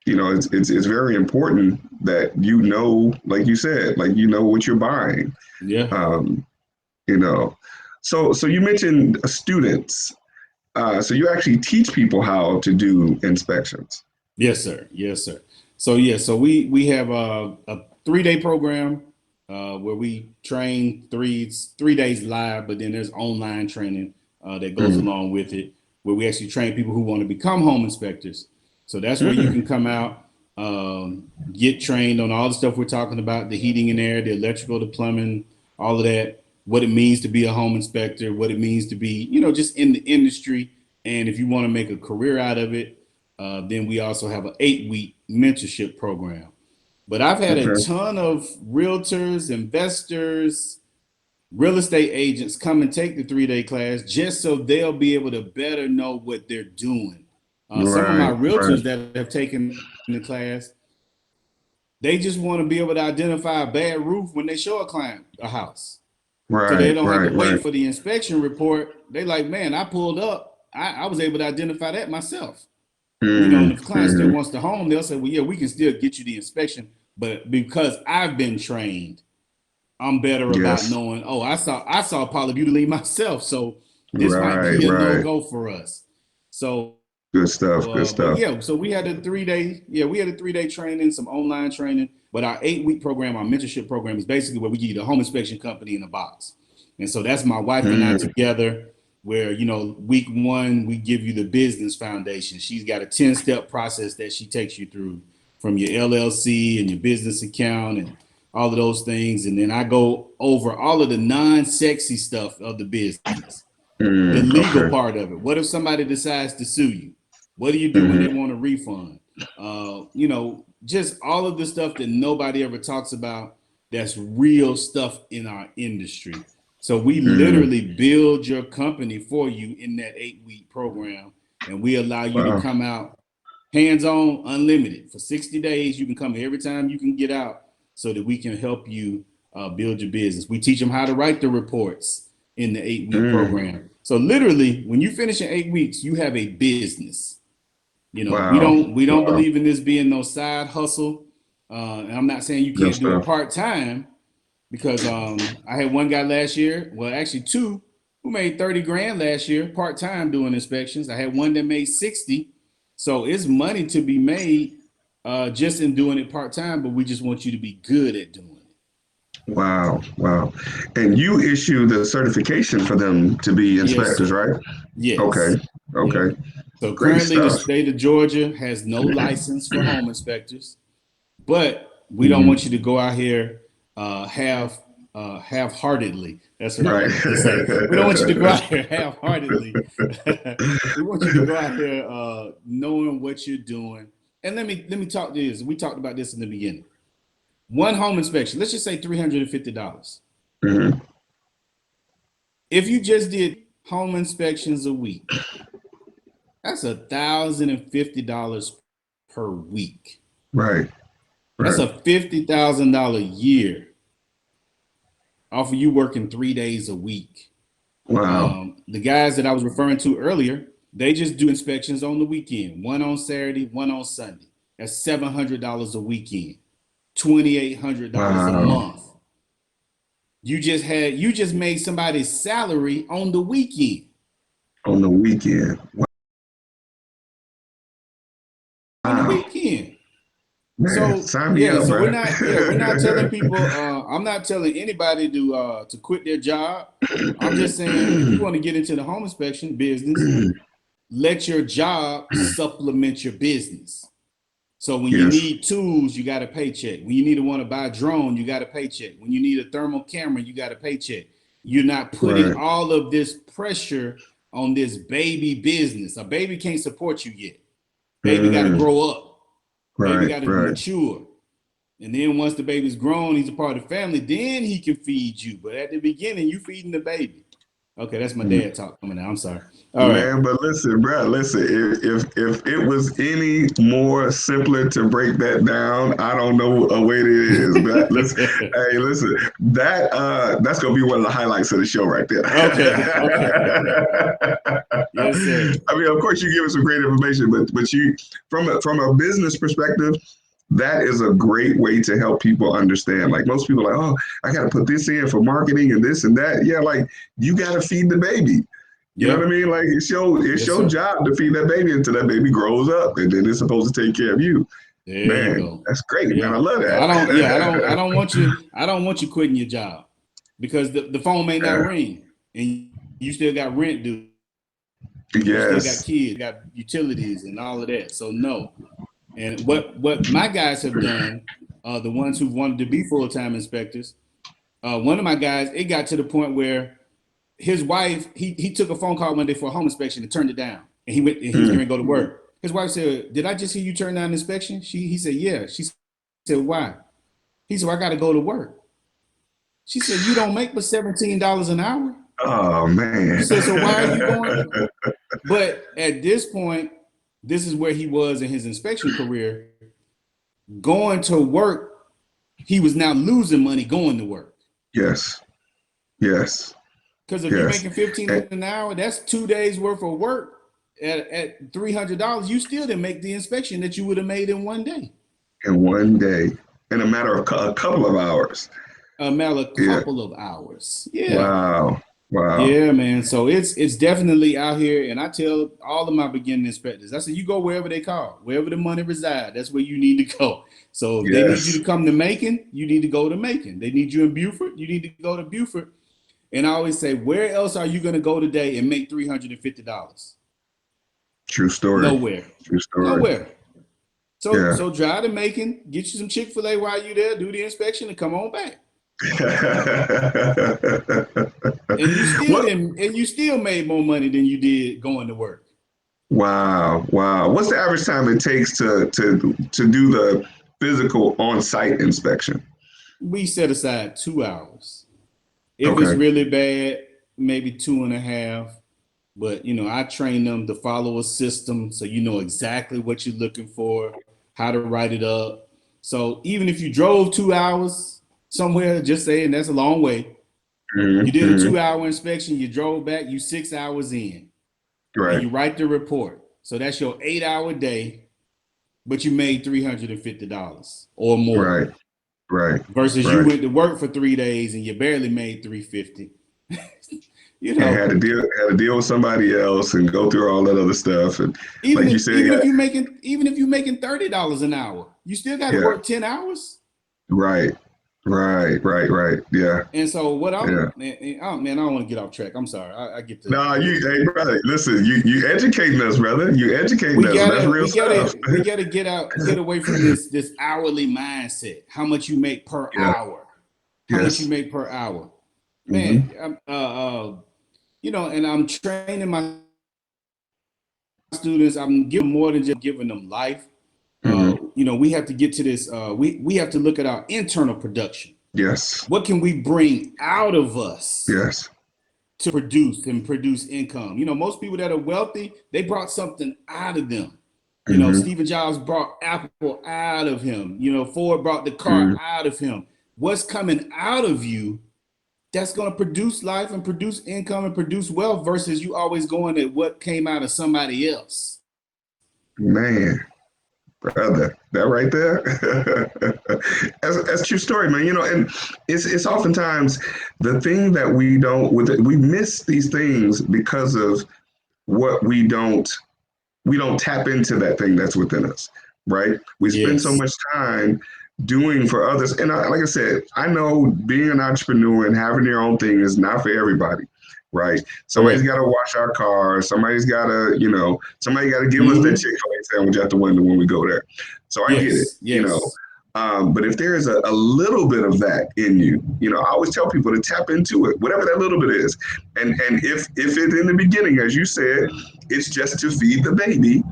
Speaker 1: you know, it's very important that you know, like you said, like you know what you're buying.
Speaker 2: Yeah.
Speaker 1: You know, so you mentioned students. So you actually teach people how to do inspections.
Speaker 2: Yes, sir. So we have a 3-day program where we train 3 days live, but then there's online training that goes along with it, where we actually train people who want to become home inspectors. So that's where you can come out, get trained on all the stuff we're talking about, the heating and air, the electrical, the plumbing, all of that, what it means to be a home inspector, what it means to be, you know, just in the industry. And if you want to make a career out of it, then we also have an 8-week mentorship program. But I've had a ton of realtors, investors, real estate agents come and take the 3-day class just so they'll be able to better know what they're doing. Some of my realtors that have taken the class, they just want to be able to identify a bad roof when they show a client a house. So they don't have to wait for the inspection report. They like, man, I pulled up. I was able to identify that myself. You know, and if the client still wants the home, they'll say, well, yeah, we can still get you the inspection. But because I've been trained, I'm better about knowing, oh, I saw polybutylene myself. So this might be a no-go for us. So
Speaker 1: good stuff.
Speaker 2: Yeah, so we had a 3-day training, some online training. But our 8-week program, our mentorship program, is basically where we give you the home inspection company in a box. And so that's my wife and I together, where, you know, week 1, we give you the business foundation. She's got a 10-step process that she takes you through, from your LLC and your business account and all of those things. And then I go over all of the non-sexy stuff of the business, the legal part of it. What if somebody decides to sue you? What do you do when they want a refund? You know, just all of the stuff that nobody ever talks about, that's real stuff in our industry. So we literally build your company for you in that 8-week program, and we allow you to come out hands-on, unlimited. For 60 days, you can come every time you can get out, so that we can help you build your business. We teach them how to write the reports in the 8-week program. So literally, when you finish in 8 weeks, you have a business. You know, we don't believe in this being no side hustle. And I'm not saying you can't do it part-time, because I had one guy last year, well, actually 2, who made 30 grand last year part-time doing inspections. I had one that made 60. So it's money to be made just in doing it part-time, but we just want you to be good at doing it.
Speaker 1: Wow. And you issue the certification for them to be inspectors, right?
Speaker 2: Yes.
Speaker 1: Okay.
Speaker 2: Yeah. So
Speaker 1: Great
Speaker 2: currently the
Speaker 1: stuff.
Speaker 2: state of Georgia has no license for home inspectors, but we don't want you to go out here half-heartedly. That's what I
Speaker 1: Right.
Speaker 2: like to say. We don't want you to go out here half-heartedly. We want you to go out here knowing what you're doing. And let me talk to this. We talked about this in the beginning. One home inspection, let's just say $350.
Speaker 1: Mm-hmm.
Speaker 2: If you just did home inspections a week, that's $1,050 per week.
Speaker 1: Right.
Speaker 2: That's a $50,000 year off of you working 3 days a week.
Speaker 1: Wow.
Speaker 2: The guys that I was referring to earlier, they just do inspections on the weekend, one on Saturday, one on Sunday. That's $700 a weekend, $2,800 a
Speaker 1: Wow.
Speaker 2: month. You just made somebody's salary on the weekend.
Speaker 1: On the weekend. Wow.
Speaker 2: On the weekend.
Speaker 1: Man,
Speaker 2: So
Speaker 1: sign me up,
Speaker 2: so
Speaker 1: bro.
Speaker 2: we're not telling people. I'm not telling anybody to quit their job. I'm just saying if you want to get into the home inspection business, let your job supplement your business. So when you
Speaker 1: Yes.
Speaker 2: need tools, you got a paycheck. When you need to want to buy a drone, you got a paycheck. When you need a thermal camera, you got a paycheck. You're not putting
Speaker 1: Right.
Speaker 2: all of this pressure on this baby business. A baby can't support you yet. Baby got to grow up. Baby got to mature. And then once the baby's grown, he's a part of the family, then he can feed you. But at the beginning, you feeding the baby. Okay, that's my dad talk coming out. I'm sorry. All right.
Speaker 1: Man, but listen, bro, listen. If it was any more simpler to break that down, I don't know a way it is. But listen, hey, listen, that's gonna be one of the highlights of the show right there.
Speaker 2: Okay. Yes, sir.
Speaker 1: I mean, of course, you give us some great information, but you from a business perspective, that is a great way to help people understand. Like most people are like, oh, I got to put this in for marketing and this and that. Yeah, like you got to feed the baby. You know what I mean? Like it's your job to feed that baby until that baby grows up, and then it's supposed to take care of you.
Speaker 2: There
Speaker 1: Man,
Speaker 2: you go.
Speaker 1: that's great,
Speaker 2: Yeah.
Speaker 1: man. I love that.
Speaker 2: I don't want you quitting your job because the phone may not ring and you still got rent due. You still got
Speaker 1: Yes.
Speaker 2: kids, got utilities and all of that. So no. And what my guys have done, the ones who wanted to be full-time inspectors, one of my guys, it got to the point where his wife, he took a phone call one day for a home inspection and turned it down. And he was going to go to work. His wife said, "Did I just hear you turn down an inspection?" He said, "Yeah." She said, "Why?" He said, "Well, I got to go to work." She said, "You don't make but $17 an hour."
Speaker 1: Oh man.
Speaker 2: She said, "So why are you going?" But at this point, this is where he was in his inspection career. Going to work, he was now losing money going to work.
Speaker 1: Yes. Yes.
Speaker 2: Because if you're making $15 an hour, that's 2 days worth of work at $300. You still didn't make the inspection that you would have made in 1 day.
Speaker 1: In 1 day, in a matter of a couple of hours.
Speaker 2: A matter of couple of hours.
Speaker 1: Yeah. Wow.
Speaker 2: Yeah, man. So it's definitely out here, and I tell all of my beginning inspectors, I said, you go wherever they call, wherever the money resides, that's where you need to go. So if they need you to come to Macon, you need to go to Macon. They need you in Beaufort, you need to go to Beaufort. And I always say, where else are you going to go today and make $350?
Speaker 1: True story.
Speaker 2: Nowhere.
Speaker 1: True story.
Speaker 2: Nowhere. So drive to Macon, get you some Chick-fil-A while you're there, do the inspection, and come on back. And you still made more money than you did going to work.
Speaker 1: Wow. What's the average time it takes to do the physical on-site inspection?
Speaker 2: We set aside 2 hours. If it's really bad, maybe 2.5. But I train them to follow a system so you know exactly what you're looking for, how to write it up. So even if you drove 2 hours somewhere, just saying that's a long way. You did a 2-hour inspection, you drove back, you 6 hours in. Right. And you write the report. So that's your 8-hour day, but you made $350 or more.
Speaker 1: Right.
Speaker 2: Versus you went to work for 3 days and you barely made $350.
Speaker 1: And had to deal with somebody else and go through all that other stuff. And even like you said,
Speaker 2: even if you're making $30 an hour, you still got to work 10 hours.
Speaker 1: Right. Right. Yeah.
Speaker 2: And so what
Speaker 1: Yeah.
Speaker 2: man, I don't want to get off track. I'm sorry. I get to.
Speaker 1: No, hey brother, listen, you educating us, brother. You educating us. That's real stuff.
Speaker 2: We gotta get away from this hourly mindset. How much you make per
Speaker 1: Yeah.
Speaker 2: hour? How much you
Speaker 1: Yes.
Speaker 2: make per hour?
Speaker 1: Hmm.
Speaker 2: Man, and I'm training my students. I'm giving more than just giving them life.
Speaker 1: Hmm.
Speaker 2: We have to get to this. We have to look at our internal production.
Speaker 1: Yes.
Speaker 2: What can we bring out of us
Speaker 1: Yes.
Speaker 2: to produce income? Most people that are wealthy, they brought something out of them.
Speaker 1: Hmm.
Speaker 2: Stephen Jobs brought Apple out of him. Ford brought the car
Speaker 1: Hmm.
Speaker 2: out of him. What's coming out of you that's going to produce life and produce income and produce wealth versus you always going at what came out of somebody else.
Speaker 1: Man, brother, that right there. That's true story, man. And it's oftentimes the thing that we miss these things because of what we don't tap into that thing that's within us, right? We spend so
Speaker 2: Yes.
Speaker 1: much time doing for others. And like I said, I know being an entrepreneur and having your own thing is not for everybody, right? Somebody's
Speaker 2: Correct.
Speaker 1: got to wash our cars. Somebody's got to, somebody got to give us that
Speaker 2: Mm-hmm.
Speaker 1: Chick-fil-A sandwich at the window when we go there. So I get it,
Speaker 2: Yes. Yes.
Speaker 1: But if there is a little bit of that in you, I always tell people to tap into it, whatever that little bit is. And if it in the beginning, as you said, it's just to feed the baby,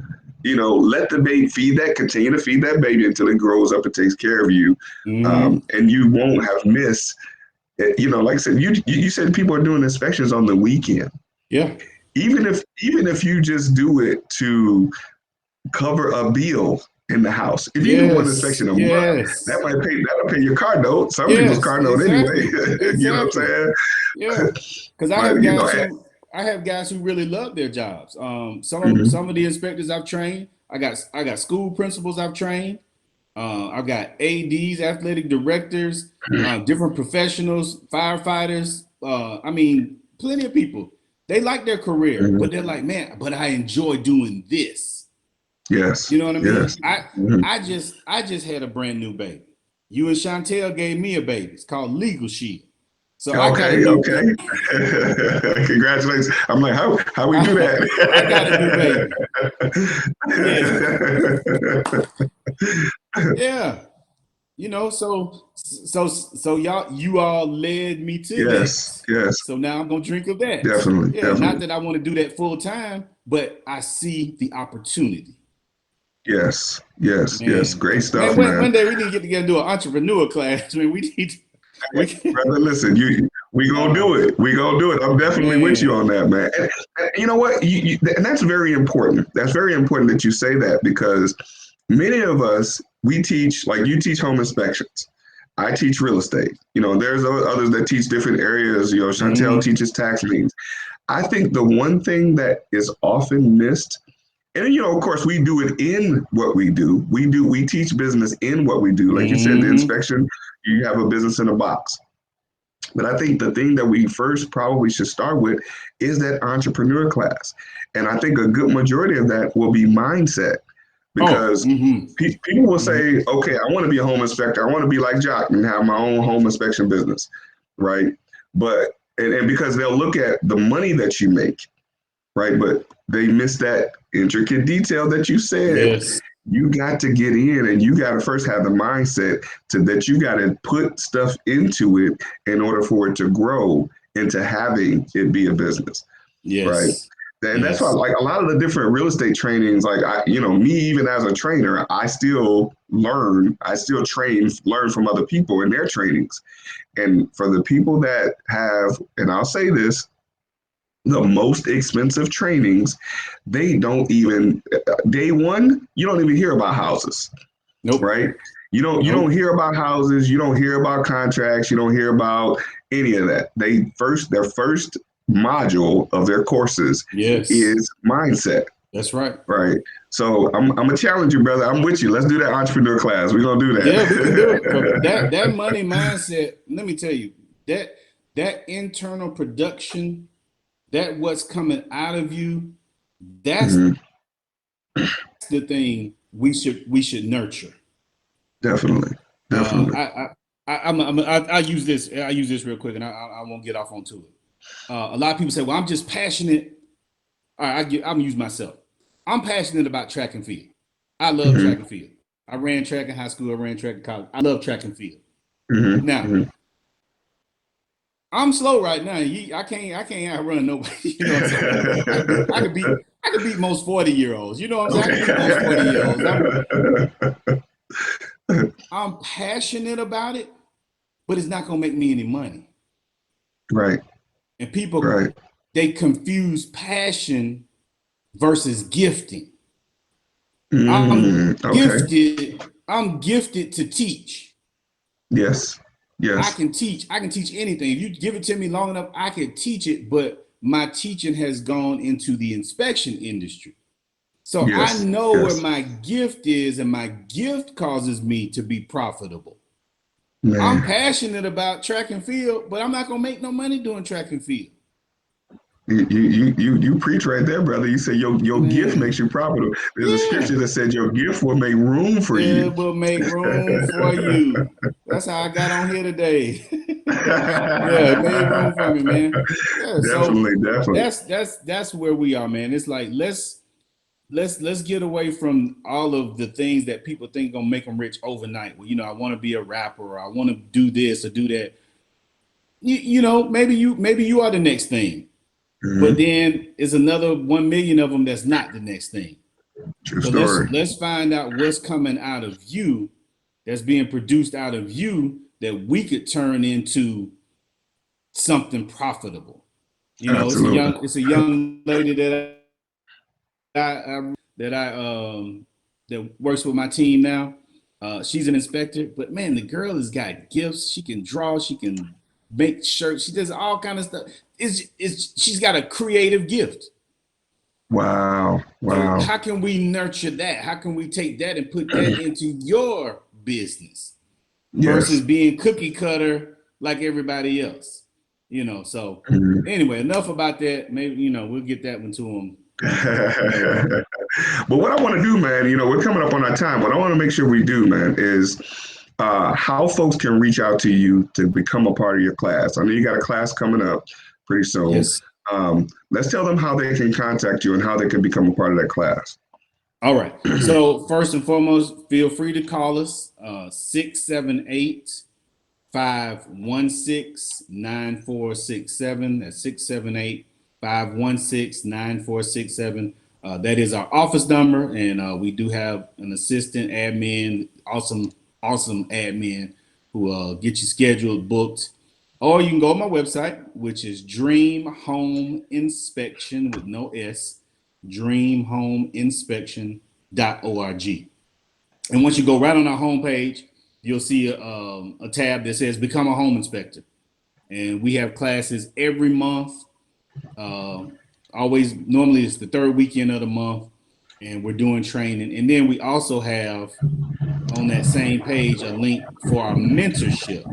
Speaker 1: let the baby continue to feed that baby until it grows up and takes care of you.
Speaker 2: Mm-hmm.
Speaker 1: And you won't have missed, like I said, you said people are doing inspections on the weekend.
Speaker 2: Yeah.
Speaker 1: Even if you just do it to cover a bill in the house. If you do one
Speaker 2: Yes.
Speaker 1: inspection a month,
Speaker 2: Yes.
Speaker 1: that'll pay your car note. Some people's
Speaker 2: Yes.
Speaker 1: car note anyway.
Speaker 2: Exactly.
Speaker 1: You know what
Speaker 2: Exactly.
Speaker 1: I'm
Speaker 2: Yeah.
Speaker 1: saying?
Speaker 2: Because I
Speaker 1: But
Speaker 2: have guys who really love their jobs.
Speaker 1: mhm,
Speaker 2: Some of the inspectors I've trained. I got school principals I've trained. I've got ADs, athletic directors, different professionals, firefighters. I mean, plenty of people. They like their career,
Speaker 1: mhm.
Speaker 2: but they're like, man, but I enjoy doing this.
Speaker 1: Yes,
Speaker 2: You know what I
Speaker 1: yes.
Speaker 2: mean?
Speaker 1: Mhm.
Speaker 2: I just had a brand new baby. You and Chantel gave me a baby. It's called Legal Shield. So I got a
Speaker 1: Okay,
Speaker 2: new
Speaker 1: okay. Congratulations. I'm like, how we do
Speaker 2: I got a new baby. Yeah.
Speaker 1: that?
Speaker 2: Yeah. So you all led me to
Speaker 1: Yes,
Speaker 2: that.
Speaker 1: yes,
Speaker 2: So now I'm gonna drink of that.
Speaker 1: definitely,
Speaker 2: Yeah, not
Speaker 1: definitely.
Speaker 2: that I want to do that full time, but I see the opportunity.
Speaker 1: Yes, yes, yes.
Speaker 2: Man,
Speaker 1: Great
Speaker 2: man,
Speaker 1: stuff, man.
Speaker 2: one day we need to get together and do an entrepreneur class. Man, we can,
Speaker 1: Brother, listen, we gonna
Speaker 2: uh,
Speaker 1: do it. We gonna do it. I'm definitely with you
Speaker 2: man.
Speaker 1: on that, man. And you know what? And that's very important. That's very important that you say that because many of us we teach like you teach home inspections. I teach real estate. There's others that teach different areas. Chantel
Speaker 2: Mm-hmm.
Speaker 1: teaches tax liens. I think the one thing that is often missed, and of course, we do it in what we do. We teach business in what we do. Like you said, the
Speaker 2: Mm-hmm.
Speaker 1: inspection, you have a business in a box. But I think the thing that we first probably should start with is that entrepreneur class. And I think a good majority of that will be mindset
Speaker 2: Oh,
Speaker 1: because
Speaker 2: mm-hmm.
Speaker 1: people will
Speaker 2: Mm-hmm.
Speaker 1: say, okay, I want to be a home inspector. I want to be like Jacques and have my own home inspection business. Right. But, and because they'll look at the money that you make, right? But they miss that intricate detail that you said.
Speaker 2: Yes.
Speaker 1: You got to get in and you got to first have the mindset that you got to put stuff into it in order for it to grow into having it be a business, right?
Speaker 2: Yes.
Speaker 1: And that's why,
Speaker 2: Yes.
Speaker 1: like a lot of the different real estate trainings, like me, even as a trainer, I still learn from other people in their trainings. And for the people that have, and I'll say this, the most expensive trainings, they don't even day one, you don't even hear about houses,
Speaker 2: Nope.
Speaker 1: right? You don't
Speaker 2: Nope.
Speaker 1: hear about houses, you don't hear about contracts, you don't hear about any of that. Their first module of their courses
Speaker 2: Yes.
Speaker 1: is mindset,
Speaker 2: That's right.
Speaker 1: right? So I'm gonna challenge you, brother. I'm with you. Let's do that entrepreneur class. We're gonna do
Speaker 2: Yeah, we can do it. 'Cause
Speaker 1: that.
Speaker 2: that money mindset, let me tell you, that that internal production, that what's coming out of you, that's
Speaker 1: Mhm.
Speaker 2: the thing we should nurture.
Speaker 1: Definitely,
Speaker 2: Uh,
Speaker 1: definitely.
Speaker 2: I, I I use this. I use this real quick, and I won't get off onto it. A lot of people say, "Well, I'm just passionate." All right, I'm gonna use myself. I'm passionate about track and field. I love track and field. I ran track in high school. I ran track in college. I love track and field. Now, I'm slow right now. I can't outrun nobody. You know what I'm saying? I could beat most 40-year-olds. You know what I'm saying? I could beat most 40-year-olds. I'm passionate about it, but it's not gonna make me any money.
Speaker 1: Right.
Speaker 2: And people they confuse passion versus gifting. I'm gifted to teach.
Speaker 1: Yes.
Speaker 2: I can teach anything. If you give it to me long enough, I can teach it, but my teaching has gone into the inspection industry. So I know where my gift is, and my gift causes me to be profitable. Man. I'm passionate about track and field, but I'm not gonna make no money doing track and field.
Speaker 1: You preach right there, brother. You say your gift makes you profitable. There's a scripture that said your gift will make room for you.
Speaker 2: It will make room for you. That's how I got on here today. It made room for me, man. Yeah, definitely. That's where we are, man. It's like let's get away from all of the things that people think gonna make them rich overnight. Well, I want to be a rapper, or I want to do this or do that. Maybe you are the next thing. But then it's another 1 million of them that's not the next thing.
Speaker 1: True story.
Speaker 2: Let's find out what's coming out of you, that's being produced out of you, that we could turn into something profitable. It's a young lady that works with my team now. She's an inspector, but man, the girl has got gifts. She can draw. She can make shirts. She does all kind of stuff. She's got a creative gift.
Speaker 1: Wow.
Speaker 2: So how can we nurture that? How can we take that and put that into your business versus being cookie cutter like everybody else? So anyway, enough about that. Maybe, we'll get that one to them.
Speaker 1: But what I want to do, man, we're coming up on our time. What I want to make sure we do, man, is how folks can reach out to you to become a part of your class. I know you got a class coming up pretty soon.
Speaker 2: Yes.
Speaker 1: Let's tell them how they can contact you and how they can become a part of that class.
Speaker 2: All right. So first and foremost, feel free to call us 678-516-9467. That's 678-516-9467. That is our office number, and we do have an assistant admin, awesome admin who get you scheduled, booked. Or you can go to my website, which is Dream Home Inspection with no S, dreamhomeinspection.org. And once you go right on our homepage, you'll see a tab that says Become a Home Inspector. And we have classes every month. Normally it's the third weekend of the month, and we're doing training. And then we also have on that same page a link for our mentorship.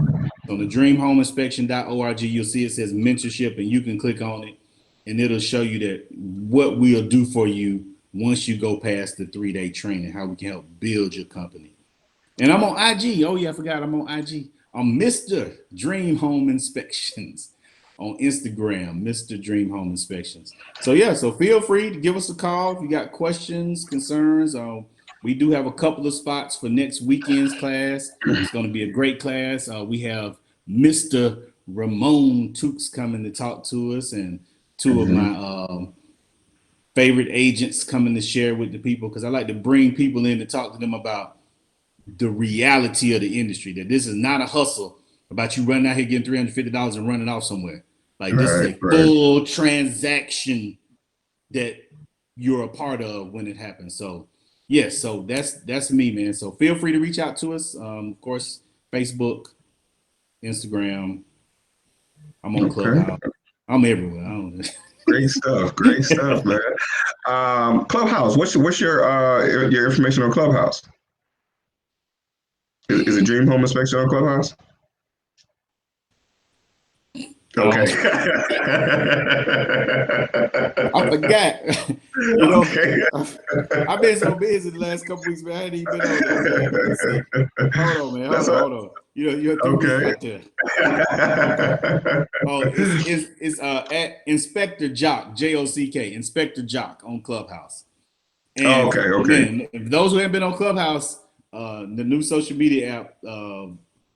Speaker 2: On the dreamhomeinspection.org, you'll see it says mentorship, and you can click on it, and it'll show you that what we'll do for you once you go past the 3-day training, how we can help build your company. And I'm on IG. Oh yeah, I forgot I'm on IG. I'm Mr. Dream Home Inspections on Instagram, Mr. Dream Home Inspections. So feel free to give us a call if you got questions, concerns. We do have a couple of spots for next weekend's class. It's going to be a great class. We have Mr. Ramon Tukes coming to talk to us, and two of my favorite agents coming to share with the people, because I like to bring people in to talk to them about the reality of the industry, that this is not a hustle about you running out here getting $350 and running off somewhere. Like this is a full transaction that you're a part of when it happens. So yes, so that's me, man. So feel free to reach out to us. Of course, Facebook, Instagram. I'm on Clubhouse. I'm everywhere.
Speaker 1: Great stuff, man. Clubhouse. What's your information on Clubhouse? Is it Dream Home Inspection on Clubhouse? Okay.
Speaker 2: I forgot. Okay. I've been so busy the last couple weeks, man. I ain't even been on there. Hold on, man. Hold on. You're through with
Speaker 1: Okay.
Speaker 2: right there. Okay. Oh, it's at Inspector Jock, Jock, Inspector Jock on Clubhouse.
Speaker 1: Oh,
Speaker 2: And
Speaker 1: okay. Okay.
Speaker 2: man, if those who haven't been on Clubhouse, the new social media app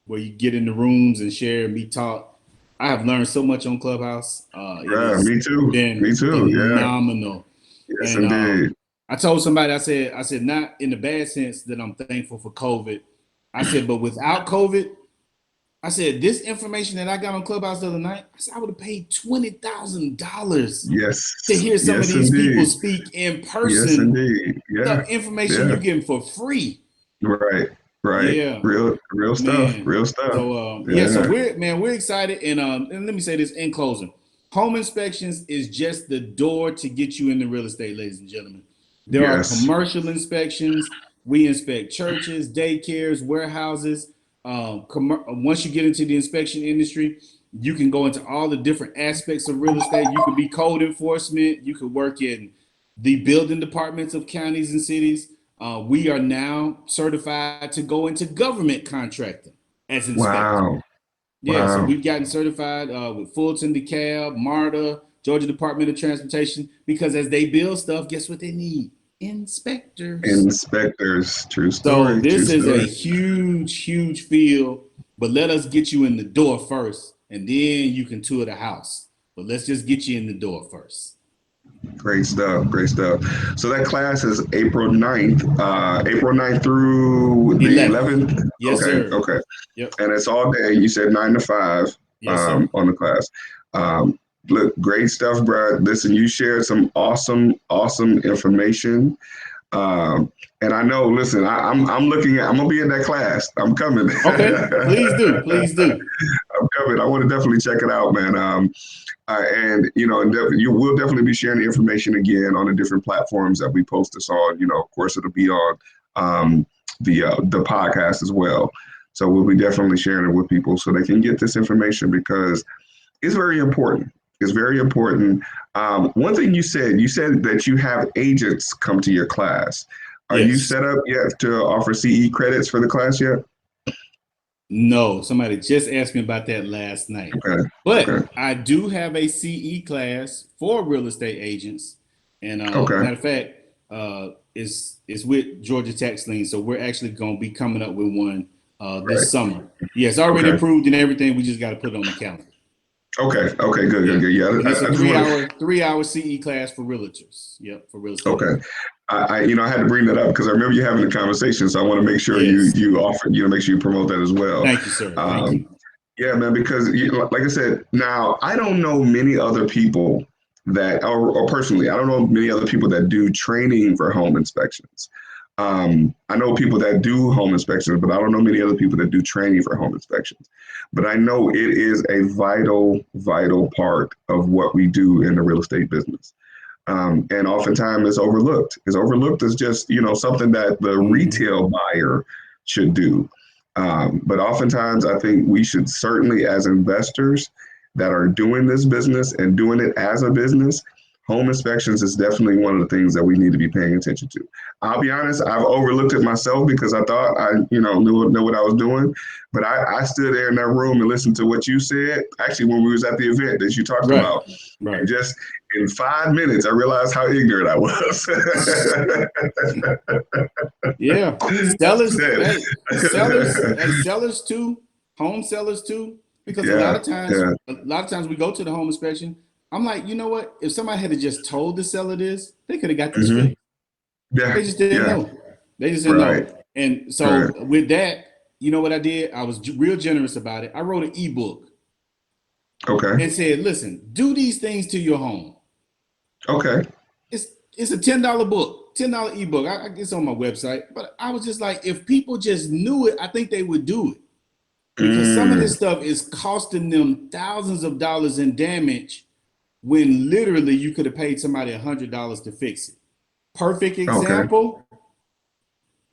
Speaker 2: where you get in the rooms and share and meet talk, I have learned so much on Clubhouse. It
Speaker 1: Yeah,
Speaker 2: has
Speaker 1: me too. Me
Speaker 2: been
Speaker 1: too. Yeah.
Speaker 2: phenomenal.
Speaker 1: Yes,
Speaker 2: And
Speaker 1: indeed.
Speaker 2: I told somebody, I said, not in the bad sense that I'm thankful for COVID. I said, but without COVID, I said, this information that I got on Clubhouse the other night, I said, I would have paid $20,000
Speaker 1: Yes.
Speaker 2: to hear some of
Speaker 1: Yes,
Speaker 2: these people
Speaker 1: indeed.
Speaker 2: speak in
Speaker 1: Yes,
Speaker 2: person.
Speaker 1: indeed.
Speaker 2: The
Speaker 1: Yeah.
Speaker 2: information
Speaker 1: Yeah.
Speaker 2: you're getting for free.
Speaker 1: Right. Right.
Speaker 2: Yeah,
Speaker 1: Real stuff.
Speaker 2: man.
Speaker 1: Real stuff.
Speaker 2: So yeah, so
Speaker 1: Yeah.
Speaker 2: we're excited, and let me say this in closing: home inspections is just the door to get you into real estate, ladies and gentlemen. There are
Speaker 1: Yes.
Speaker 2: commercial inspections. We inspect churches, daycares, warehouses. Once you get into the inspection industry, you can go into all the different aspects of real estate. You could be code enforcement. You could work in the building departments of counties and cities. We are now certified to go into government contracting as inspectors.
Speaker 1: Wow.
Speaker 2: Yeah, so
Speaker 1: Wow.
Speaker 2: we've gotten certified with Fulton, DeKalb, MARTA, Georgia Department of Transportation, because as they build stuff, guess what they need? Inspectors.
Speaker 1: Inspectors. True
Speaker 2: So
Speaker 1: story. True
Speaker 2: this is a
Speaker 1: story.
Speaker 2: huge, huge field, but let us get you in the door first, and then you can tour the house. But let's just get you in the door first.
Speaker 1: Great stuff. Great stuff. So that class is April 9th through the
Speaker 2: 11th.
Speaker 1: 11th.
Speaker 2: Yes,
Speaker 1: Okay.
Speaker 2: sir.
Speaker 1: Okay.
Speaker 2: Yep.
Speaker 1: And it's all day. You said 9 to 5
Speaker 2: Yes, sir.
Speaker 1: on the class. Um, Look, great stuff, Brad. Listen, you shared some awesome information. Um, and I know, listen, I'm looking at, I'm gonna be in that class. I'm coming.
Speaker 2: Okay. Please do. Please do.
Speaker 1: I'm coming. I want to definitely check it out, man. And and you will definitely be sharing the information again on the different platforms that we post this on. Of course, it'll be on um, the podcast as well. So we'll be definitely sharing it with people so they can get this information because it's very important. It's very important. One thing you said that you have agents come to your class. Are you
Speaker 2: Yes.
Speaker 1: set up yet to offer CE credits for the class yet?
Speaker 2: No, somebody just asked me about that last night.
Speaker 1: Okay. Okay.
Speaker 2: But I do have a CE class for real estate agents. And
Speaker 1: Okay.
Speaker 2: matter of fact, it's with Georgia Tax Lien. So we're actually going to be coming up with one
Speaker 1: Right.
Speaker 2: this summer. Yeah, it's already
Speaker 1: Okay.
Speaker 2: approved and everything. We just got to put it on the calendar.
Speaker 1: Okay. Okay. Good.
Speaker 2: Yeah.
Speaker 1: Good. Good. Yeah.
Speaker 2: And it's a
Speaker 1: I just want to.
Speaker 2: 3 hour CE class for realtors. Yep, for real estate
Speaker 1: Okay.
Speaker 2: agents.
Speaker 1: I had to bring that up because I remember you having a conversation, so I want to make sure
Speaker 2: Yes.
Speaker 1: you offer, make sure you promote that as well.
Speaker 2: Thank you, sir. Thank
Speaker 1: Um,
Speaker 2: you.
Speaker 1: yeah, man, because like I said, now I don't know many other people that, or personally, I don't know many other people that do training for home inspections. I know people that do home inspections, but I don't know many other people that do training for home inspections. But I know it is a vital part of what we do in the real estate business. And oftentimes it's overlooked. It's overlooked as just something that the
Speaker 2: Mm-hmm.
Speaker 1: retail buyer should do. But oftentimes I think we should certainly, as investors that are doing this business and doing it as a business, home inspections is definitely one of the things that we need to be paying attention to. I'll be honest, I've overlooked it myself because I thought I knew what I was doing. But I stood there in that room and listened to what you said. Actually, when we was at the event that you talked
Speaker 2: Right.
Speaker 1: about,
Speaker 2: Right.
Speaker 1: and just in 5 minutes, I realized how ignorant I was.
Speaker 2: Yeah, sellers, hey, sellers too, home sellers too, because
Speaker 1: Yeah, yeah,
Speaker 2: a lot of times we go to the home inspection. I'm like, you know what? If somebody had just told the seller this, they could have got this
Speaker 1: hmm
Speaker 2: fixed.
Speaker 1: yeah,
Speaker 2: They just didn't
Speaker 1: yeah.
Speaker 2: know. They just didn't
Speaker 1: Right,
Speaker 2: know. And
Speaker 1: right.
Speaker 2: so with that, you know what I did? I was real generous about it. I wrote an ebook
Speaker 1: Okay,
Speaker 2: and said, listen, do these things to your home.
Speaker 1: okay.
Speaker 2: It's it's a $10 book, $10 ebook. It's on my website. But I was just like, if people just knew it, I think they would do it. Because some of
Speaker 1: Mm,
Speaker 2: this stuff is costing them thousands of dollars in damage when literally you could have paid somebody $100 to fix it. Perfect
Speaker 1: okay.
Speaker 2: example,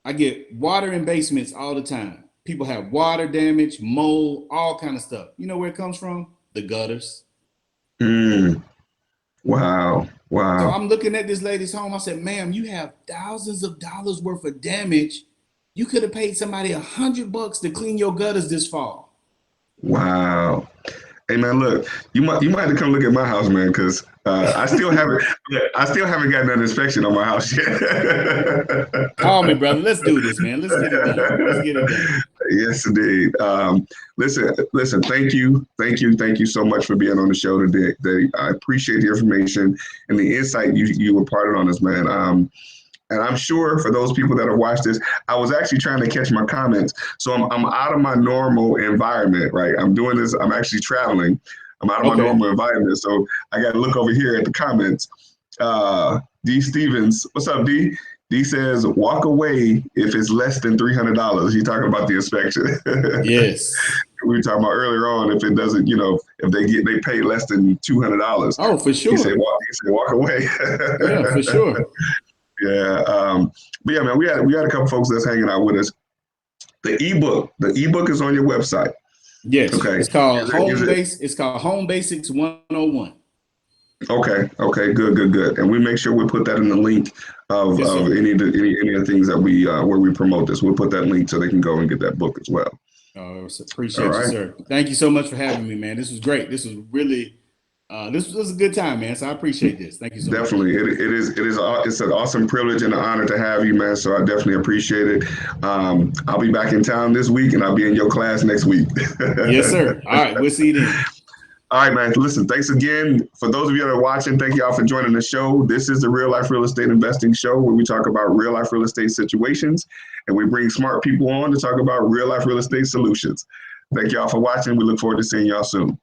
Speaker 2: I get water in basements all the time. People have water damage, mold, all kind of stuff. You know where it comes from? The gutters.
Speaker 1: Mm, wow,
Speaker 2: So
Speaker 1: wow.
Speaker 2: I'm looking at this lady's home. I said, ma'am, you have thousands of dollars worth of damage You could have paid somebody $100 to clean your gutters this fall.
Speaker 1: Wow. Hey man, look, you might have to come look at my house, man, because I still haven't gotten an inspection on my house yet.
Speaker 2: Call me, brother. Let's do this, man. Let's get it done. Let's get it done.
Speaker 1: Yes, indeed. Listen. Thank you so much for being on the show today. I appreciate the information and the insight you imparted on us, man. And I'm sure for those people that have watched this, I was actually trying to catch my comments. So I'm out of my normal environment, right? I'm doing this. I'm actually traveling. I'm out of my normal environment. So I got to look over here at the comments. D Stevens, what's up, D? D says, walk away if it's less than $300. He's talking about the inspection.
Speaker 2: Yes.
Speaker 1: We were talking about earlier on, if it doesn't, if they pay less than $200.
Speaker 2: Oh, for sure.
Speaker 1: He said, walk away.
Speaker 2: Yeah, for sure.
Speaker 1: Yeah, but yeah, man, we had a couple folks that's hanging out with us. The ebook is on your website.
Speaker 2: Yes, okay. It's called
Speaker 1: It's
Speaker 2: called Home Basics 101.
Speaker 1: Okay, good. And we make sure we put that in the link of any of the things that we where we promote this. We'll put that link so they can go and get that book as well.
Speaker 2: Appreciate you, sir. Thank you so much for having me, man. This was great. This was really. This was a good time, man. So I appreciate this. Thank you so much.
Speaker 1: Definitely. It's an awesome privilege and an honor to have you, man. So I definitely appreciate it. I'll be back in town this week and I'll be in your class next week.
Speaker 2: Yes, sir. All right. We'll see you then.
Speaker 1: All right, man. Listen, thanks again. For those of you that are watching, thank y'all for joining the show. This is the Real Life Real Estate Investing Show where we talk about real life real estate situations and we bring smart people on to talk about real life real estate solutions. Thank y'all for watching. We look forward to seeing y'all soon.